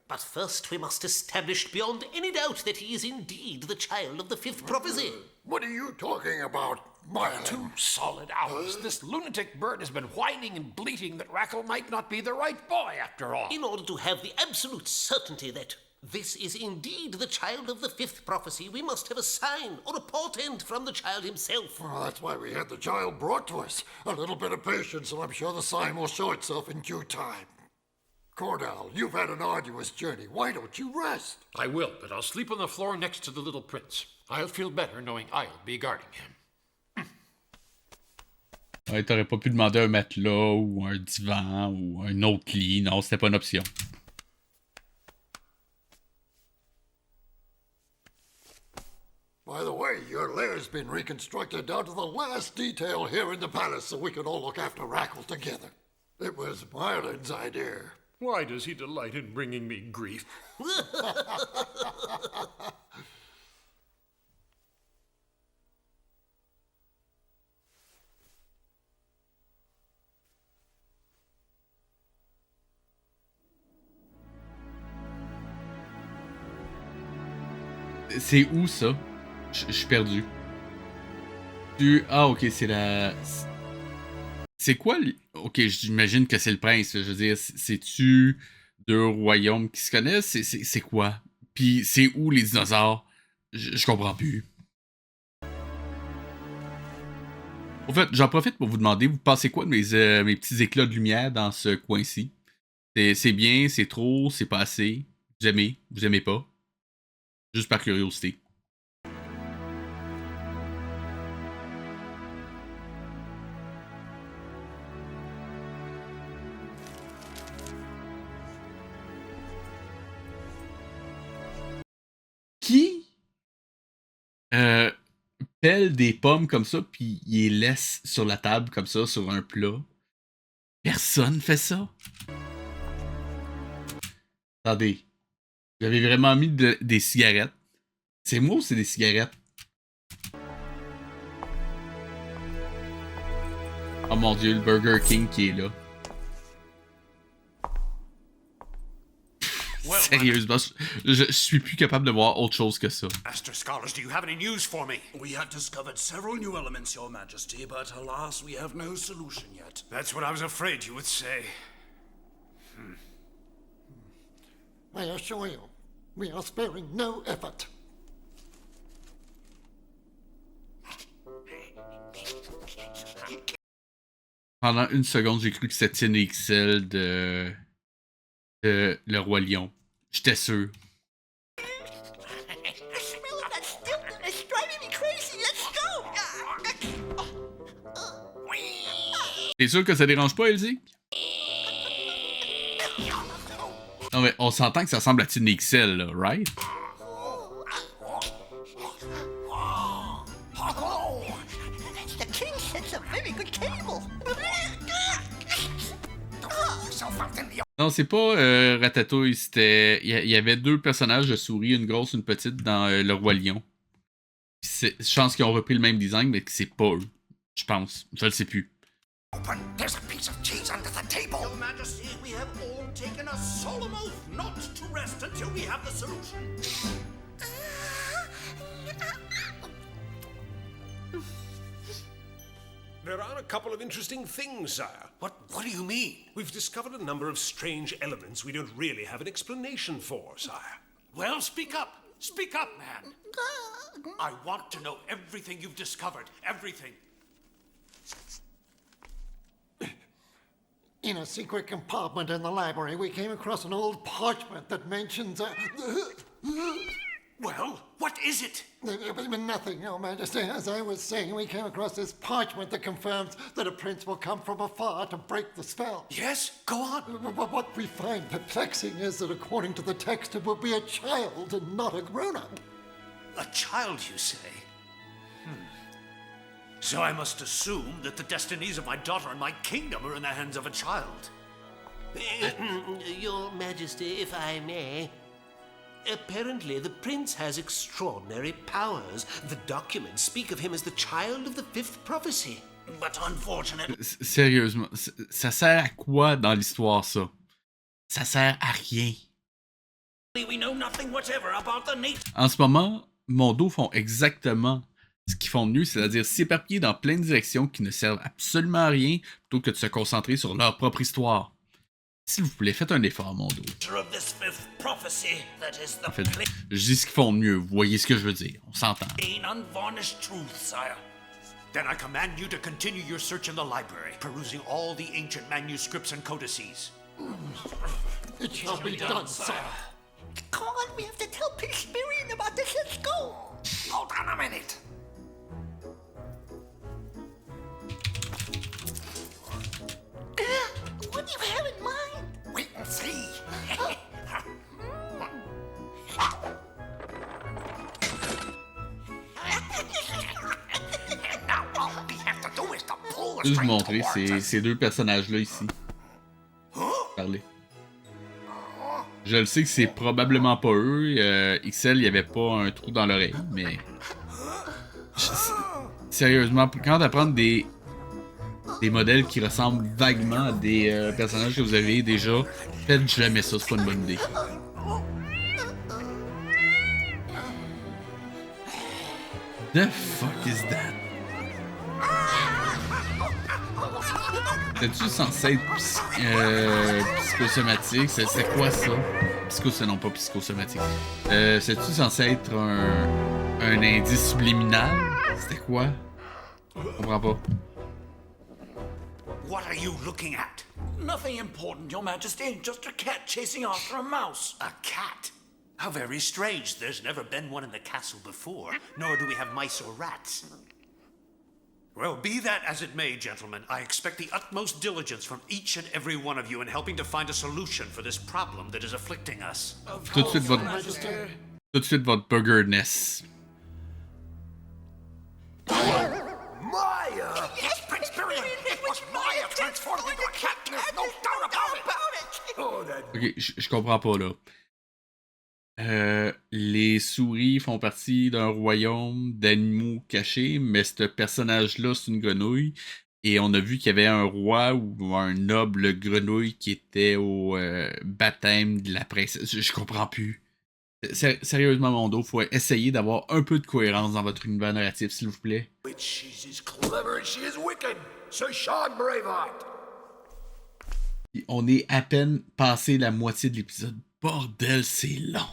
But first we must establish beyond any doubt that he is indeed the child of the fifth prophecy. What are you talking about, Marlin? 2 solid hours. This lunatic bird has been whining and bleating that Rackle might not be the right boy after all. In order to have the absolute certainty that this is indeed the child of the fifth prophecy, we must have a sign or a portent from the child himself. Well, that's why we had the child brought to us. A little bit of patience, and I'm sure the sign will show itself in due time. Cordell, you've had an arduous journey. Why don't you rest? I will, but I'll sleep on the floor next to the little prince. I'll feel better knowing I'll be guarding him. Ouais, t'aurais pas pu demander un matelas ou un divan ou un autre lit. Non, c'était pas une option. By the way, your lair's been reconstructed down to the last detail here in the palace so we can all look after Rackle together. It was Marlin's idea. Why does he delight in bringing me grief? C'est où ça? Je suis perdu. Ah, ok, c'est la. C'est quoi? Ok, j'imagine que c'est le prince. Je veux dire, c'est-tu 2 royaumes qui se connaissent? C'est quoi? Puis c'est où les dinosaures? Je comprends plus. En fait, j'en profite pour vous demander, vous pensez quoi de mes petits éclats de lumière dans ce coin-ci? C'est bien, c'est trop, c'est pas assez? Vous aimez pas? Juste par curiosité. Qui pèle des pommes comme ça puis il les laisse sur la table comme ça, sur un plat? Personne fait ça. Attendez. J'avais vraiment mis des cigarettes. C'est moi ou c'est des cigarettes? Oh mon dieu, le Burger King qui est là. Sérieusement, je suis plus capable de voir autre chose que ça. Master Scholars, do you have any news for me? We have discovered several new elements, Your Majesty, but alas, we have no solution yet. That's what I was afraid you would say. I assure you, we are sparing no effort. Pendant une seconde, j'ai cru que c'était une XL de Le Roi Lion. J'étais sûr. T'es sûr que ça dérange pas, Elsie? Non mais on s'entend que ça ressemble à une XL, là, right? The king sets a very good table. Non, c'est pas Ratatouille, c'était... Il y avait 2 personnages de souris, une grosse, une petite, dans Le Roi Lion. Je pense qu'ils ont repris le même design, mais que c'est pas eux. Je pense. Je le sais plus. Open. There's a piece of cheese under the table. Your Majesty, we have all taken a solemn oath not to rest until we have the solution. There are a couple of interesting things, sire. What do you mean? We've discovered a number of strange elements we don't really have an explanation for, sire. Well, speak up. Speak up, man. I want to know everything you've discovered. Everything. In a secret compartment in the library, we came across an old parchment that mentions Well, what is it? Nothing, Your Majesty. As I was saying, we came across this parchment that confirms that a prince will come from afar to break the spell. Yes? Go on. What we find perplexing is that according to the text, it will be a child and not a grown-up. A child, you say? So I must assume that the destinies of my daughter and my kingdom are in the hands of a child. Your Majesty, if I may. Apparently, the prince has extraordinary powers. The documents speak of him as the child of the fifth prophecy. But unfortunately... Sérieusement, ça sert à quoi dans l'histoire, ça? Ça sert à rien. We know nothing whatever about the nature... En ce moment, Mondo font exactement ce qu'ils font de mieux, c'est-à-dire s'éparpiller dans plein de directions qui ne servent absolument à rien, plutôt que de se concentrer sur leur propre histoire. S'il vous plaît, faites un effort, Mondo. En fait, je dis ce qu'ils font de mieux, vous voyez ce que je veux dire, on s'entend. Unvarnished truth, sire. Then I command you to continue your search in the library, perusing all the ancient manuscripts and codices. It shall be done, sire. Come on, we have to tell Pixperian about this at school. Hold on a minute. What do you have in mind? Wait and see. Now all we have to do is to pull Je vais vous montrer ces deux personnages-là ici. Parler. Je le sais que c'est probablement pas eux. XL, il y avait pas un trou dans l'oreille, mais... Sérieusement, quand t'apprends des modèles qui ressemblent vaguement à des personnages que vous avez déjà, faites jamais ça, c'est pas une bonne idée. The fuck is that? C'est-tu censé être psychosomatique? C'est quoi ça? Non, pas psychosomatique. C'est-tu censé être un indice subliminal? C'était quoi? Je comprends pas. What are you looking at? Nothing important, Your Majesty. Just a cat chasing after a mouse. A cat? How very strange. There's never been one in the castle before, nor do we have mice or rats. Well, be that as it may, gentlemen, I expect the utmost diligence from each and every one of you in helping to find a solution for this problem that is afflicting us. Tout de suite votre buggerness. Maya! Yes, Prince Period! It was Maya transformed into a cat! There's no doubt about it! Oh, that... Ok, je comprends pas là. Les souris font partie d'un royaume d'animaux cachés, mais ce personnage-là, c'est une grenouille. Et on a vu qu'il y avait un roi ou un noble grenouille qui était au baptême de la princesse. Je comprends plus. Sérieusement, Mondo, faut essayer d'avoir un peu de cohérence dans votre univers narratif, s'il vous plaît. She's as clever as she is wicked. Sir Sean Braveheart. On est à peine passé la moitié de l'épisode. Bordel, c'est long.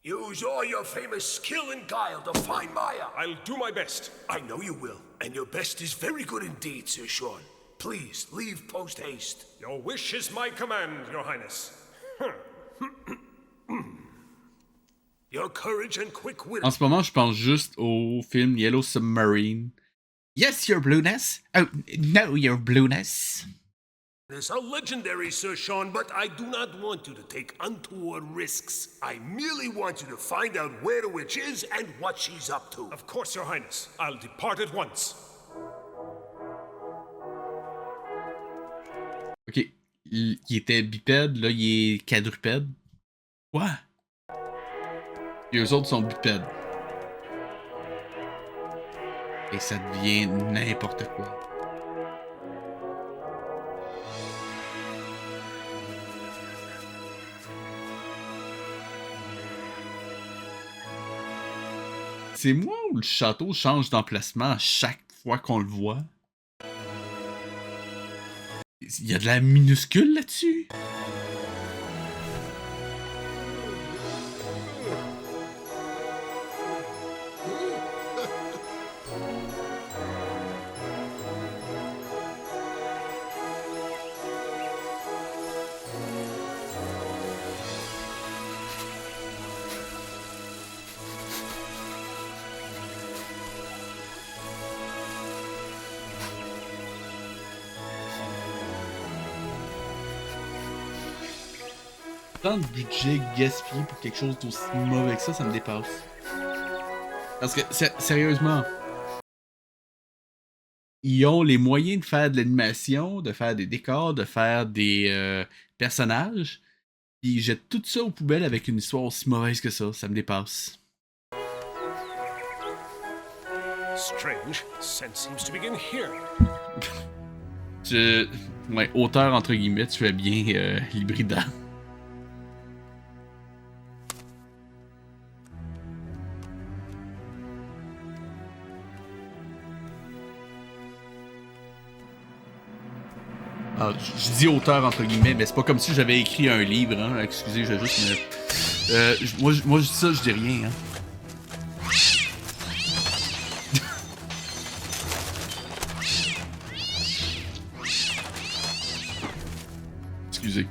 Use all your famous skill and guile to find Maya. I'll do my best. I know you will. And your best is very good indeed, Sir Sean. Please, leave post-haste. Your wish is my command, Your Highness. Your courage and quick wit. En ce moment, je pense juste au film Yellow Submarine. Yes, Your Blueness. Oh, no, Your Blueness. It's a legendary, Sir Sean, but I do not want you to take untoward risks. I merely want you to find out where the witch is and what she's up to. Of course, Your Highness. I'll depart at once. Ok, il était bipède, là, il est quadrupède. Quoi? Et eux autres sont bipèdes. Et ça devient n'importe quoi. C'est moi ou le château change d'emplacement à chaque fois qu'on le voit? Il y a de la minuscule là-dessus? Tant de budget gaspillé pour quelque chose d'aussi mauvais que ça me dépasse. Parce que, sérieusement, ils ont les moyens de faire de l'animation, de faire des décors, de faire des personnages, puis ils jettent tout ça aux poubelles avec une histoire aussi mauvaise que ça me dépasse. Strange. Sense seems to begin here. Ouais, auteur entre guillemets, tu fais bien l'hybridant. Ah, je dis auteur entre guillemets, mais c'est pas comme si j'avais écrit un livre, hein. Excusez, je vais juste me... moi je dis ça, je dis rien, hein. Excusez.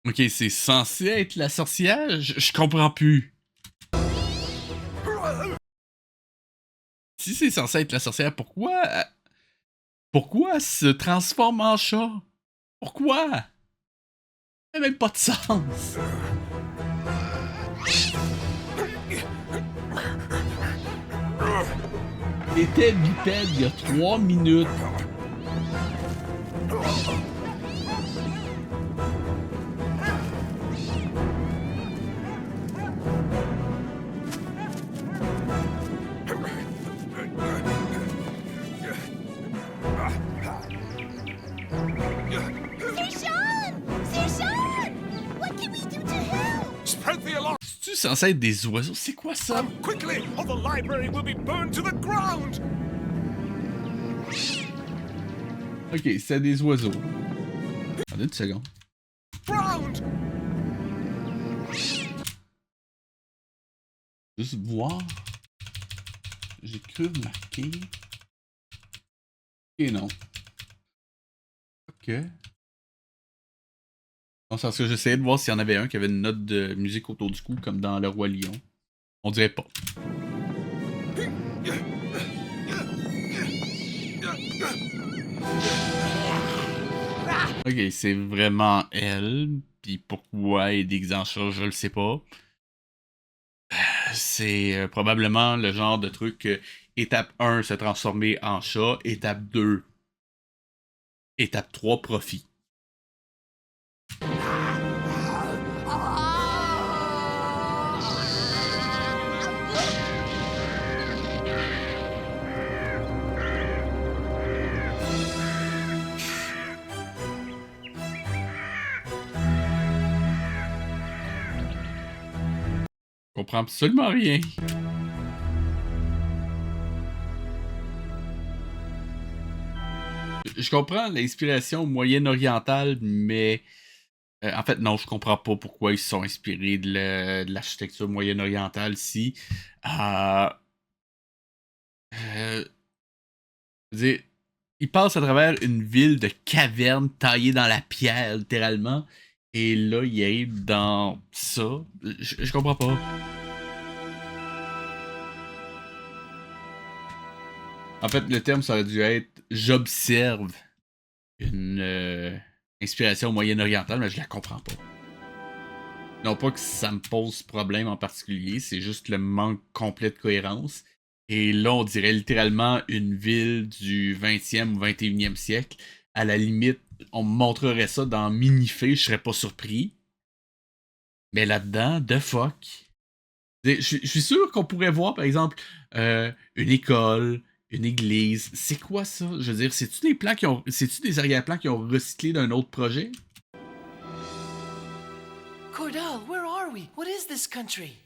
Ok, c'est censé être la sorcière? Je comprends plus. Si c'est censé être la sorcière, pourquoi elle se transforme en chat? Pourquoi? Ça n'a même pas de sens. Il était bipède il y a 3 minutes. C'est-tu censé être des oiseaux? C'est quoi ça? Quickly, or the library will be burned to the ground! Ok, c'est des oiseaux. Attendez une seconde. Ground! Juste voir. J'ai cru remarquer. Ok, non. Ok. Non, c'est parce que j'essayais de voir s'il y en avait un qui avait une note de musique autour du cou, comme dans Le Roi Lion. On dirait pas. Ok, c'est vraiment elle. Puis pourquoi elle est déguisée en chat, je le sais pas. C'est probablement le genre de truc étape 1, se transformer en chat. Étape 2. Étape 3, profit. Je comprends absolument rien. Je comprends l'inspiration moyenne-orientale, mais en fait, non, je comprends pas pourquoi ils se sont inspirés de l'architecture moyenne-orientale si. Je veux dire, ils passent à travers une ville de cavernes taillées dans la pierre, littéralement. Et là, il arrive dans ça. Je comprends pas. En fait, le terme, ça aurait dû être « j'observe une inspiration moyenne-orientale », mais je la comprends pas. Non pas que ça me pose problème en particulier, c'est juste le manque complet de cohérence. Et là, on dirait littéralement une ville du 20e ou 21e siècle. À la limite, on me montrerait ça dans Minifée, je serais pas surpris. Mais là-dedans, the fuck. Je suis sûr qu'on pourrait voir, par exemple, une école, une église. C'est quoi ça? Je veux dire, c'est-tu des plans qui ont. C'est-tu des arrière-plans qui ont recyclé d'un autre projet? Cordell, where are we? What is this country?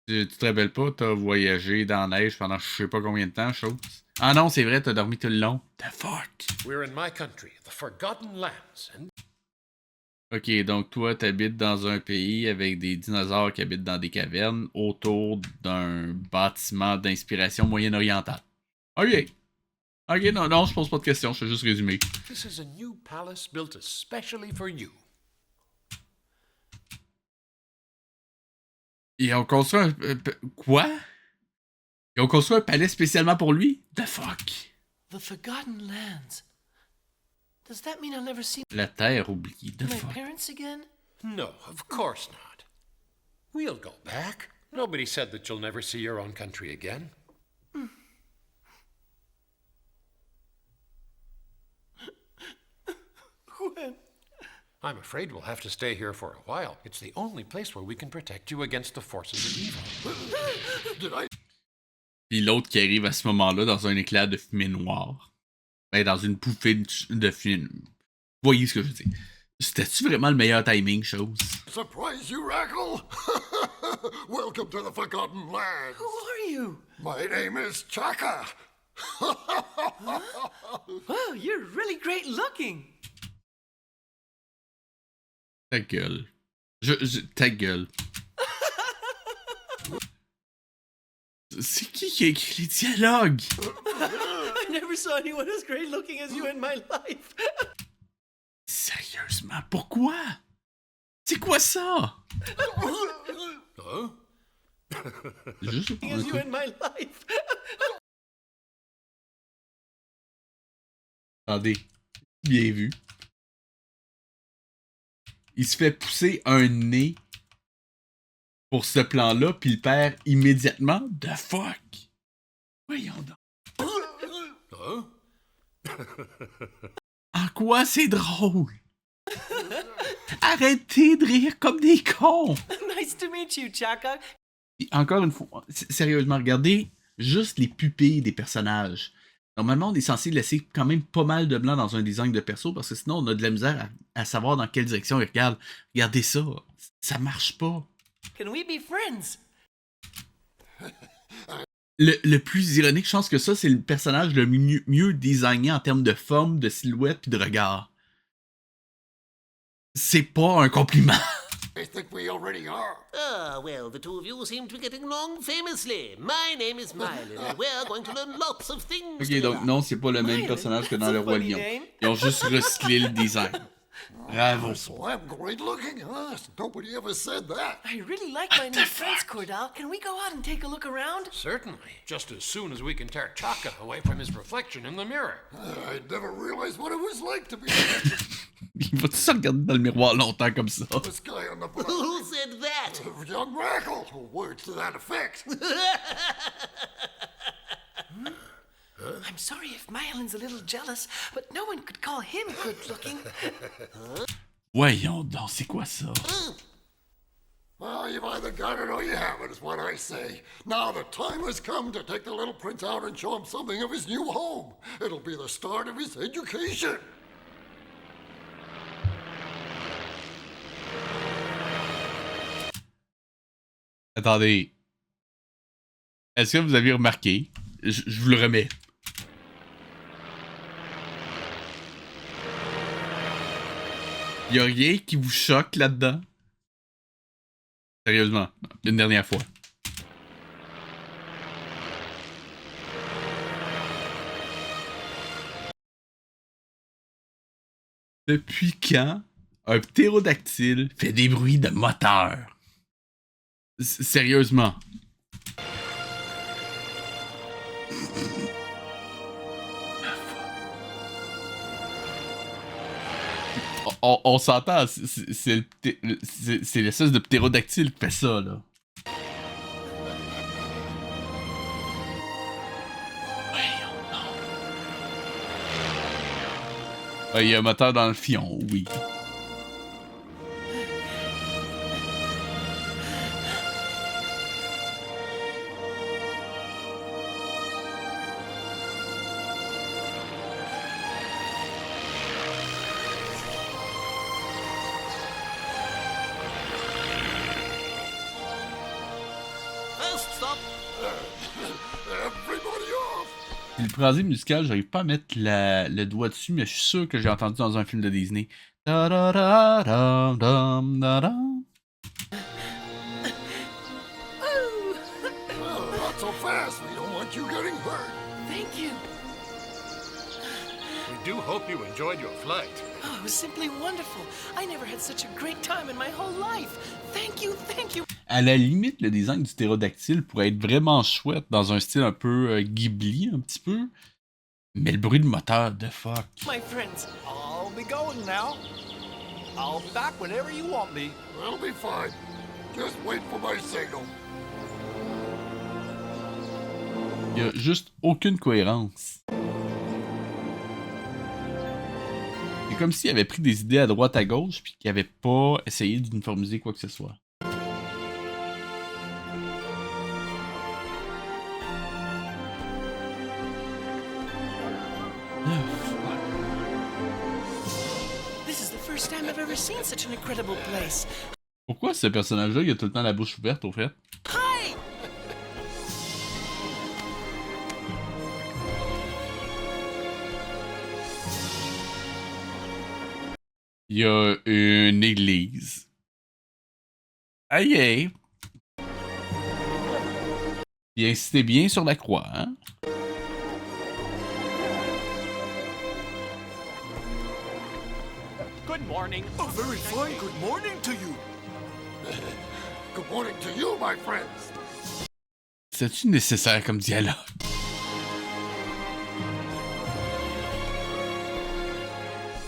Tu te rappelles pas, t'as voyagé dans la neige pendant je sais pas combien de temps, chose. Ah non, c'est vrai, t'as dormi tout le long. The fuck? We're in my country, the Forgotten Lands, and... Ok, donc toi, t'habites dans un pays avec des dinosaures qui habitent dans des cavernes autour d'un bâtiment d'inspiration moyen-orientale. Ok. Ok, non, je pose pas de questions, je fais juste résumer. This is a new palace built especially for you. Ils ont construit un... quoi? Ils ont construit un palais spécialement pour lui? The fuck? The Forgotten Lands. Does that mean I'll never see La terre oubliée. The my fuck? parents again? No, of course not. We'll go back. Nobody said that you'll never see your own country again. When? I'm afraid we'll have to stay here for a while. It's the only place where we can protect you against the forces of evil. Puis l'autre qui arrive à ce moment-là dans un éclair de fumée noire. Ben, dans une bouffée de fumée. Vous voyez ce que je veux dire? C'était-tu vraiment le meilleur timing, chose? Surprise you, Rackle! Welcome to the Forgotten Lands. Who are you? My name is Chaka. Wow, you're really great looking. Ta gueule. Ta gueule. C'est qui a écrit les dialogues? I never saw anyone as great looking as you in my life. Sérieusement, pourquoi? C'est quoi ça? Juste As you in my life. Attendez. Bien vu. Il se fait pousser un nez pour ce plan-là, puis il perd immédiatement. The fuck? Voyons donc. En quoi c'est drôle? Arrêtez de rire comme des cons! Nice to meet you, Chaka. Et encore une fois, sérieusement, regardez juste les pupilles des personnages. Normalement, on est censé laisser quand même pas mal de blanc dans un design de perso, parce que sinon, on a de la misère à savoir dans quelle direction il regarde. Regardez ça, ça marche pas. Can we be friends? Le plus ironique, je pense que ça, c'est le personnage le mieux designé en termes de forme, de silhouette puis de regard. C'est pas un compliment. I think we already are. Ah, well, the two of you seem to be getting along famously. My name is Mylon, and we're going to learn lots of things. Ok, donc non, c'est pas le même personnage que dans Le Roi Lion. Ils ont juste recyclé le design. Bravo. So I'm great looking, huh? Nobody ever said that. I really like my new friends, Cordell. Can we go out and take a look around? Certainly. Just as soon as we can tear Chaka away from his reflection in the mirror. I never realized what it was like to be Il va tout ça regarder dans le miroir longtemps comme ça. this guy on the block. Who said that? Young Rackle, or words to that effect. I'm sorry if Mylon's a little jealous, but no one could call him good looking. Voyons donc, c'est quoi ça? Well, you've either got it or you haven't, is what I say. Now the time has come to take the little prince out and show him something of his new home. It'll be the start of his education. Attendez. Est-ce que vous avez remarqué? Je vous le remets. Il y a rien qui vous choque là-dedans? Sérieusement, une dernière fois. Depuis quand un ptérodactyle fait des bruits de moteur? Sérieusement. On s'entend, c'est l'espèce de ptérodactyle qui fait ça, là. Il y a un moteur dans le fion, oui. Le phrasé musical, j'arrive pas à mettre le doigt dessus, mais je suis sûr que j'ai entendu dans un film de Disney. Well, not so fast. We don't want you getting hurt. Thank you. We do hope you enjoyed your flight. Oh, it was simply wonderful. I never had such a great time in my whole life. Thank you, thank you. À la limite, le design du ptérodactyle pourrait être vraiment chouette dans un style un peu Ghibli, un petit peu. Mais le bruit de moteur, de fuck. My friends. I'll be going now. I'll be back whenever you want me. I'll be fine. Just wait for my signal. Il y a juste aucune cohérence. C'est comme s'il avait pris des idées à droite à gauche puis qu'il avait pas essayé d'uniformiser quoi que ce soit. This is the first time I've ever seen such an incredible place. Pourquoi ce personnage-là, il a tout le temps la bouche ouverte, au fait? Hi! Il y a une église. Aïe! Il insistait bien sur la croix, hein? Good morning. A very fine good morning to you. Good morning to you, my friends. C'est-tu nécessaire comme dialogue?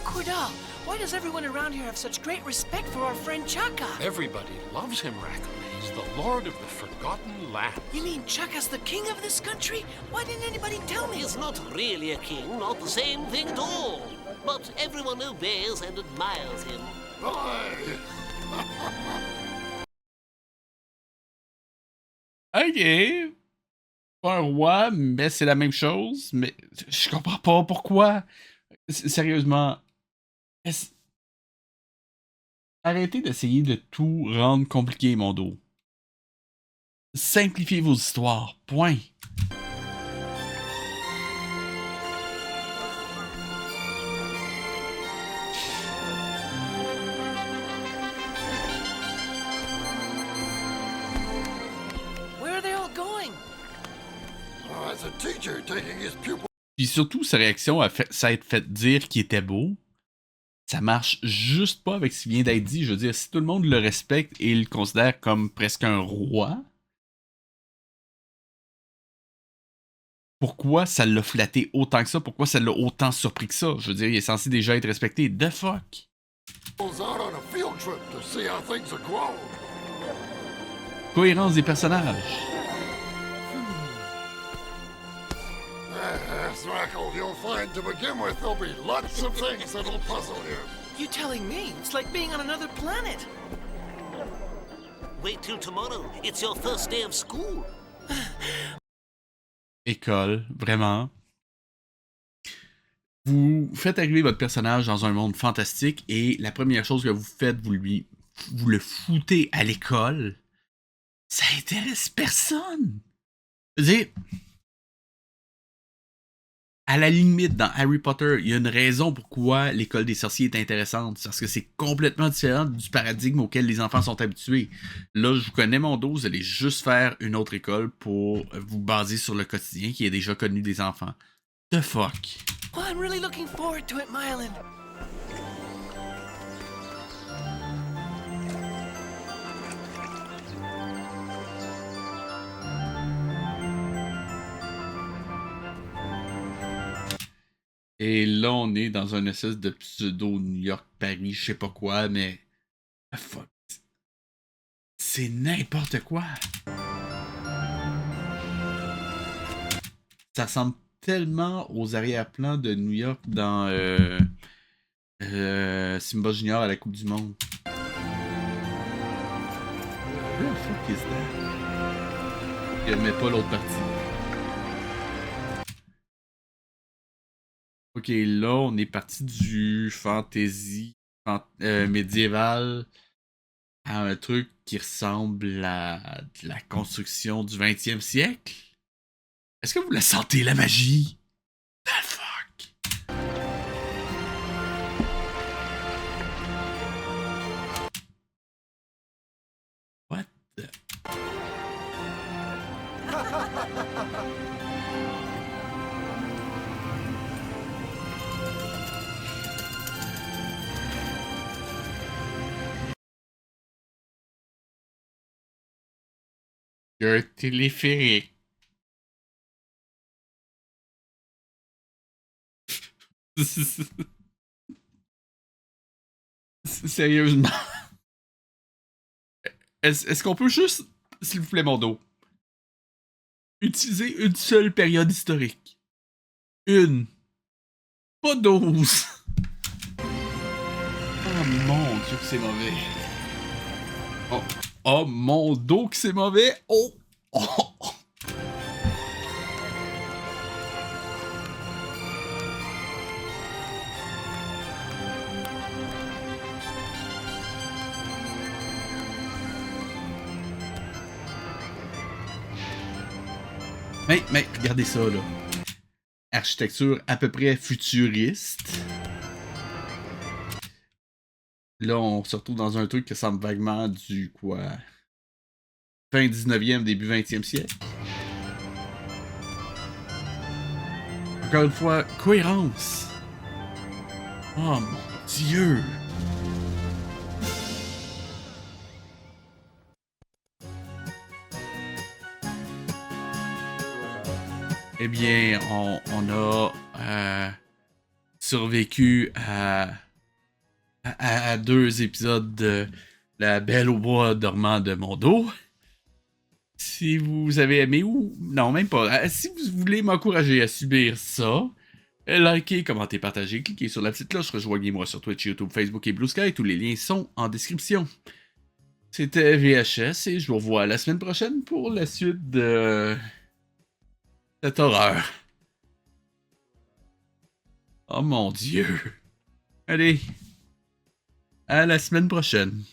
Kudal, why does everyone around here have such great respect for our friend Chaka? Everybody loves him, Rackle. He's the lord of the Forgotten Land. You mean Chaka's the king of this country? Why didn't anybody tell me? He's not really a king, not the same thing at all. But everyone obeys and admires him. Ok. Pas un roi, mais c'est la même chose. Mais je comprends pas pourquoi. Sérieusement. Arrêtez d'essayer de tout rendre compliqué, mon dos. Simplifiez vos histoires. Point. Where are they all going? Oh, that's a teacher taking his pupil. Puis surtout, sa réaction à s'être fait dire qu'il était beau, ça marche juste pas avec ce qui vient d'être dit. Je veux dire, si tout le monde le respecte et le considère comme presque un roi, pourquoi ça l'a flatté autant que ça? Pourquoi ça l'a autant surpris que ça? Je veux dire, il est censé déjà être respecté. The fuck? Goes out on a field trip to see how things are grown. Cohérence des personnages. Yes, Rackle, you'll find to begin with there'll be lots of things that'll puzzle you. You telling me? It's like being on another planet. Wait till tomorrow. It's your first day of school. École, vraiment. Vous faites arriver votre personnage dans un monde fantastique et la première chose que vous faites, vous le foutez à l'école. Ça intéresse personne. Je veux dire, à la limite, dans Harry Potter, il y a une raison pourquoi l'école des sorciers est intéressante. Parce que c'est complètement différent du paradigme auquel les enfants sont habitués. Là, je vous connais mon dos, vous allez juste faire une autre école pour vous baser sur le quotidien qui est déjà connu des enfants. The fuck? Well, I'm really looking forward to it, Mylan. Et là, on est dans un espèce de pseudo New York, Paris, je sais pas quoi, mais... Fuck. C'est n'importe quoi. Ça ressemble tellement aux arrière-plans de New York dans Simba Junior à la Coupe du Monde. What the fuck is that? Je mets pas l'autre partie. Ok, là, on est parti du fantasy médiéval à un truc qui ressemble à de la construction du 20e siècle. Est-ce que vous la sentez, la magie? The fuck? What the... Il y a un téléphérique. Sérieusement. Est-ce qu'on peut juste, s'il vous plaît, mon dos, utiliser une seule période historique? Une. Pas 12. Oh mon Dieu que c'est mauvais. Oh mon dos que c'est mauvais. Oh. Mais regardez ça, là. Architecture à peu près futuriste. Là, on se retrouve dans un truc qui semble vaguement du, quoi, fin 19e, début 20e siècle. Encore une fois, cohérence. Oh mon Dieu! Eh bien, on a survécu à 2 épisodes de La Belle au bois dormant de mon dos. Si vous avez aimé ou... Non, même pas. Si vous voulez m'encourager à subir ça, likez, commentez, partagez, cliquez sur la petite cloche, rejoignez-moi sur Twitch, YouTube, Facebook et Blue Sky. Tous les liens sont en description. C'était VHS et je vous revois la semaine prochaine pour la suite de... cette horreur. Oh mon Dieu. Allez. À la semaine prochaine.